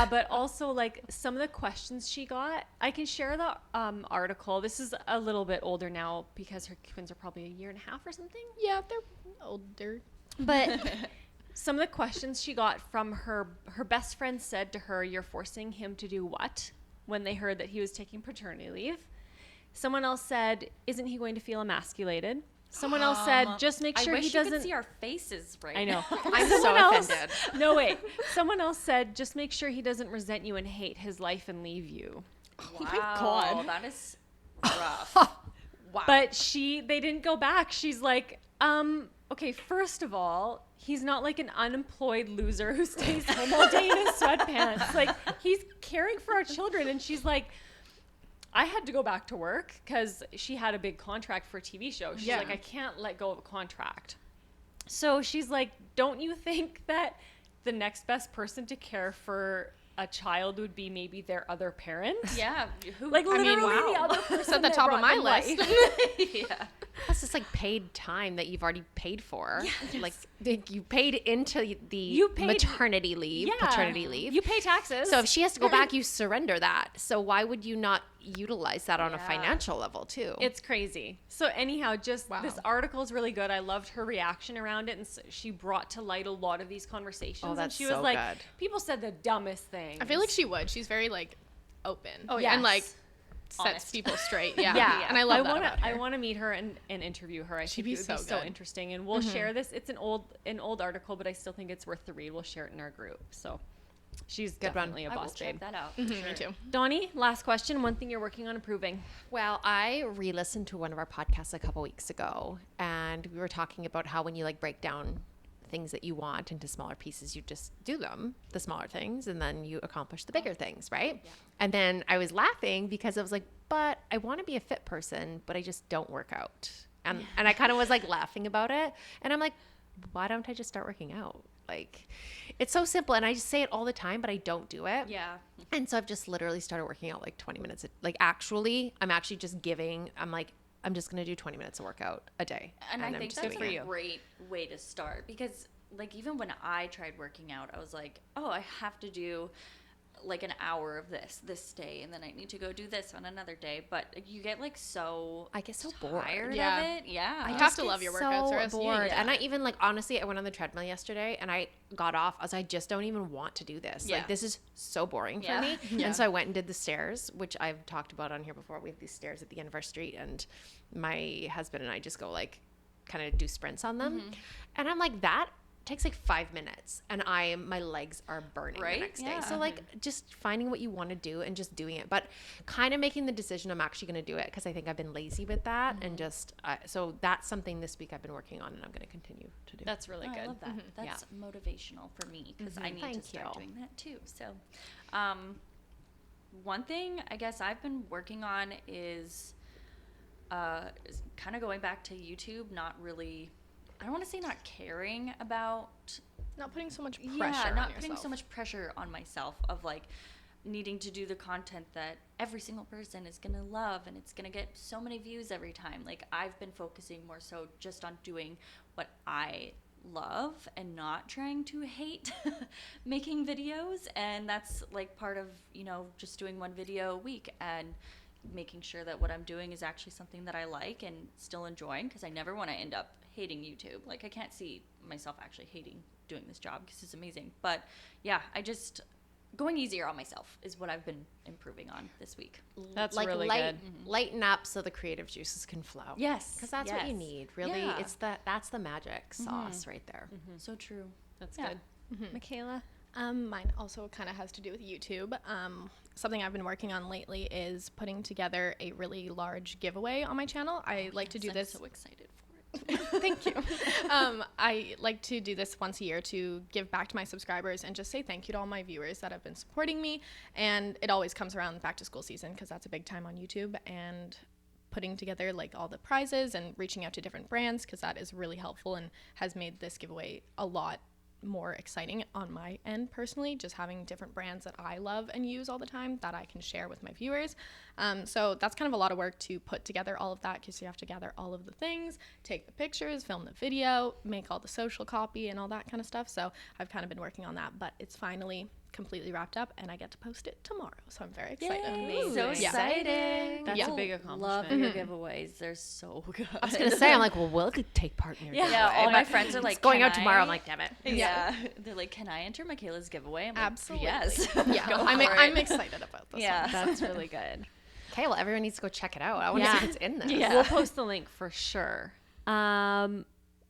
but also like some of the questions she got, I can share the article. This is a little bit older now because her twins are probably a year and a half or something. Yeah, they're older. But some of the questions she got from her best friend said to her, "You're forcing him to do what?" when they heard that he was taking paternity leave. Someone else said, "Isn't he going to feel emasculated?" Someone else said, "Just make sure I wish he doesn't." You could see our faces right I know. I'm so offended. No, wait. Someone else said, "Just make sure he doesn't resent you and hate his life and leave you." Wow, Oh my God. that is rough. Wow. But they didn't go back. She's like, okay, first of all, he's not like an unemployed loser who stays home all day in his sweatpants. Like, he's caring for our children. And she's like, I had to go back to work because she had a big contract for a TV show. She's like, I can't let go of a contract. So she's like, don't you think that the next best person to care for a child would be maybe their other parent? Yeah. Like, literally the other person It's at the that top of brought my them list. life. Yeah. Plus, it's like paid time that you've already paid for. Like you paid into the You paid- maternity leave, paternity leave. You pay taxes. So if she has to go back, you surrender that. So why would you not utilize that on a financial level too? It's crazy. So anyhow, just Wow. this article is really good. I loved her reaction around it, and she brought to light a lot of these conversations. Oh, that's and she was so like, good. people said the dumbest things. I feel like she would. She's very like open. Oh, And like yes. sets Honest. people straight. Yeah. Yeah, And I love that wanna, about her. I want to meet her and interview her. I She'd think be it would be so so good. interesting, and we'll share this. It's an old article, but I still think it's worth the read. We'll share it in our group. So she's definitely a I will boss babe. check that out. Me too. Donnie, last question. One thing you're working on improving. Well, I re-listened to one of our podcasts a couple weeks ago, and we were talking about how when you like break down things that you want into smaller pieces, you just do them, the smaller things, and then you accomplish the bigger things, right? Yeah. And then I was laughing because I was like, but I want to be a fit person, but I just don't work out. And I kind of was like laughing about it. And I'm like, why don't I just start working out? Like, it's so simple. And I just say it all the time, but I don't do it. Yeah. And so I've just literally started working out like 20 minutes. Like I'm actually just giving, I'm just going to do 20 minutes of workout a day. And I I'm think just that's doing a it. great way to start, because like even when I tried working out, I was like, oh, I have to do like an hour of this day, and then I need to go do this on another day. But you get like I get so bored. tired Yeah. of it. Yeah. You have to love your workouts, or else so you- bored. Yeah. And I even like, honestly, I went on the treadmill yesterday and I got off. I was like, I just don't even want to do this. Yeah. Like, this is so boring Yeah. for me. Yeah. And so I went and did the stairs, which I've talked about on here before. We have these stairs at the end of our street, and my husband and I just go like kind of do sprints on them. And I'm like, that takes like 5 minutes, and my legs are burning Right? the next day. Yeah. So like just finding what you want to do and just doing it, but kind of making the decision I'm actually going to do it, because I think I've been lazy with that. And just so that's something this week I've been working on, and I'm going to continue to do. That's really Oh, good. I love that. That's motivational for me, because I need Thank to start you. doing that too. So, one thing I guess I've been working on is kind of going back to YouTube. Not really. I don't want to say not caring about. Not putting so much pressure Yeah, on not yourself. putting so much pressure on myself of like needing to do the content that every single person is gonna love and it's gonna get so many views every time. Like, I've been focusing more so just on doing what I love and not trying to hate making videos. And that's like part of, just doing one video a week and making sure that what I'm doing is actually something that I like and still enjoying, because I never want to end up hating YouTube. Like, I can't see myself actually hating doing this job because it's amazing. But yeah, going easier on myself is what I've been improving on this week. That's really good. Lighten up so the creative juices can flow. Yes. Because that's what you need. Really, Yeah. that's the magic sauce right there. So true. That's Yeah. good. Mikayla? Mine also kind of has to do with YouTube. Something I've been working on lately is putting together a really large giveaway on my channel. I like to do this. I'm so excited for it. Thank you. I like to do this once a year to give back to my subscribers and just say thank you to all my viewers that have been supporting me. And it always comes around back to school season because that's a big time on YouTube, and putting together like all the prizes and reaching out to different brands because that is really helpful and has made this giveaway a lot more exciting on my end personally, just having different brands that I love and use all the time that I can share with my viewers. So that's kind of a lot of work to put together all of that because you have to gather all of the things, take the pictures, film the video, make all the social copy and all that kind of stuff. So I've kind of been working on that, but it's finally completely wrapped up and I get to post it tomorrow. So I'm very excited. Yay, so Yeah. exciting. That's Yeah. a big Love accomplishment. your giveaways. They're so good. I was gonna say, I'm like, well, we'll take part in your giveaway. Yeah, all my but friends are like, it's going "Can out tomorrow. I?" I'm like, damn it. Yeah. They're like, can I enter Mikayla's giveaway? I'm like, Absolutely. yes. Yeah, Go I'm for it. excited about this Yeah. one. That's really good. Okay, well, everyone needs to go check it out. I want to Yeah. see what's in this. Yeah. We'll post the link for sure.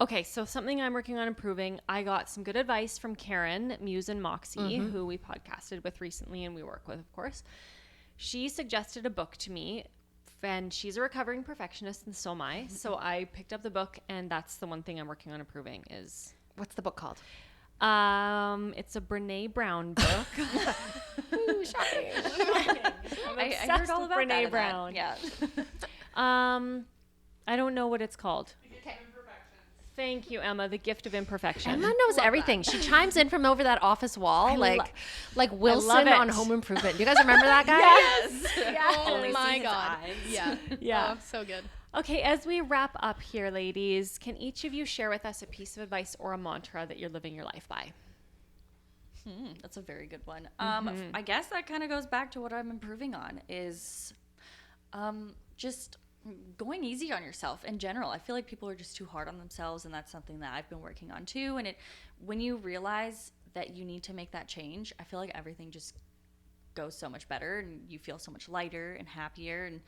Okay, so something I'm working on improving. I got some good advice from Karen, Muse and Moxie, who we podcasted with recently and we work with, of course. She suggested a book to me, and she's a recovering perfectionist, and so am I. So I picked up the book, and that's the one thing I'm working on improving is... What's the book called? It's a Brene Brown book. Ooh, shocking. I heard all about Brene that in that. Brown. Yeah. I don't know what it's called. Thank you, Emma. The Gift of Imperfection. Emma knows everything. She chimes in from over that office wall, like Wilson it. on Home Improvement. Do you guys remember that guy? Yes. Oh Only my see his God. eyes. Yeah. Yeah. Oh, so good. Okay, as we wrap up here, ladies, can each of you share with us a piece of advice or a mantra that you're living your life by? That's a very good one. I guess that kind of goes back to what I'm improving on is just going easy on yourself in general. I feel like people are just too hard on themselves, and that's something that I've been working on too. And when you realize that you need to make that change, I feel like everything just goes so much better and you feel so much lighter and happier, and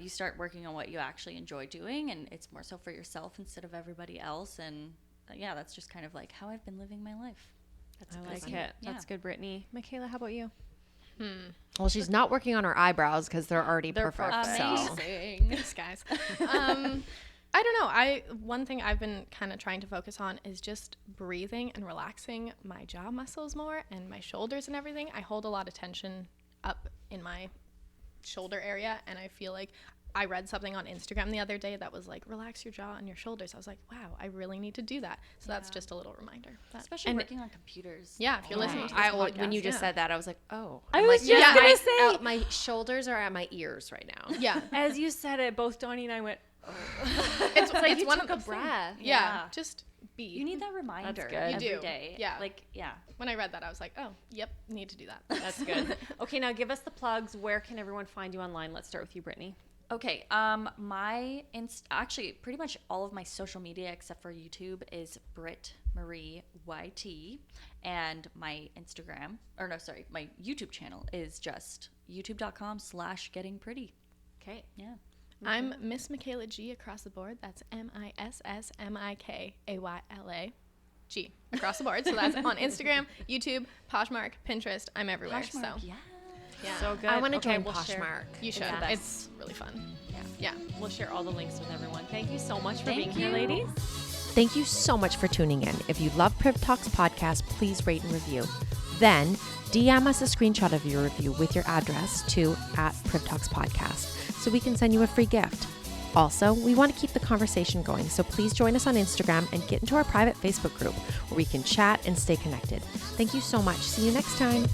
you start working on what you actually enjoy doing, and it's more so for yourself instead of everybody else. And yeah, that's just kind of like how I've been living my life. That's I good. like it. That's good, Brittany. Mikayla, how about you? Well, she's not working on her eyebrows because they're already They're perfect. So. Amazing. Thanks, guys. I don't know. One thing I've been kind of trying to focus on is just breathing and relaxing my jaw muscles more and my shoulders and everything. I hold a lot of tension up in my shoulder area, and I feel like I read something on Instagram the other day that was like, relax your jaw and your shoulders. I was like, wow, I really need to do that. So that's just a little reminder. Especially working on computers. Yeah, if you're listening to this When podcast, you just yeah. said that, I was like, oh. I I'm was like, just gonna say- my shoulders are at my ears right now. Yeah. As you said it, both Donnie and I went, It's like you one took of a those breath. things. Yeah. Yeah. Just be. You need that reminder good. every You do. day. Yeah. Like, yeah. When I read that, I was like, oh, yep, need to do that. that's good. Okay, now give us the plugs. Where can everyone find you online? Let's start with you, Brittany. Okay, actually pretty much all of my social media except for YouTube is brittanymarie YT, and my my YouTube channel is just youtube.com/gettingpretty. Okay. Yeah. I'm Miss Mikayla G across the board. That's MISSMIKAYLA G across the board. So that's on Instagram, YouTube, Poshmark, Pinterest. I'm everywhere. Poshmark, so yeah. yeah, So good. I want to Okay, join we'll share- Poshmark. you should. the best. It's really fun. Yeah. We'll share all the links with everyone. Thank you so much for Thank being here, you. ladies. Thank you so much for tuning in. If you love Priv Talks podcast, please rate and review. Then DM us a screenshot of your review with your address to @Priv Talks podcast so we can send you a free gift. Also, we want to keep the conversation going, so please join us on Instagram and get into our private Facebook group where we can chat and stay connected. Thank you so much. See you next time.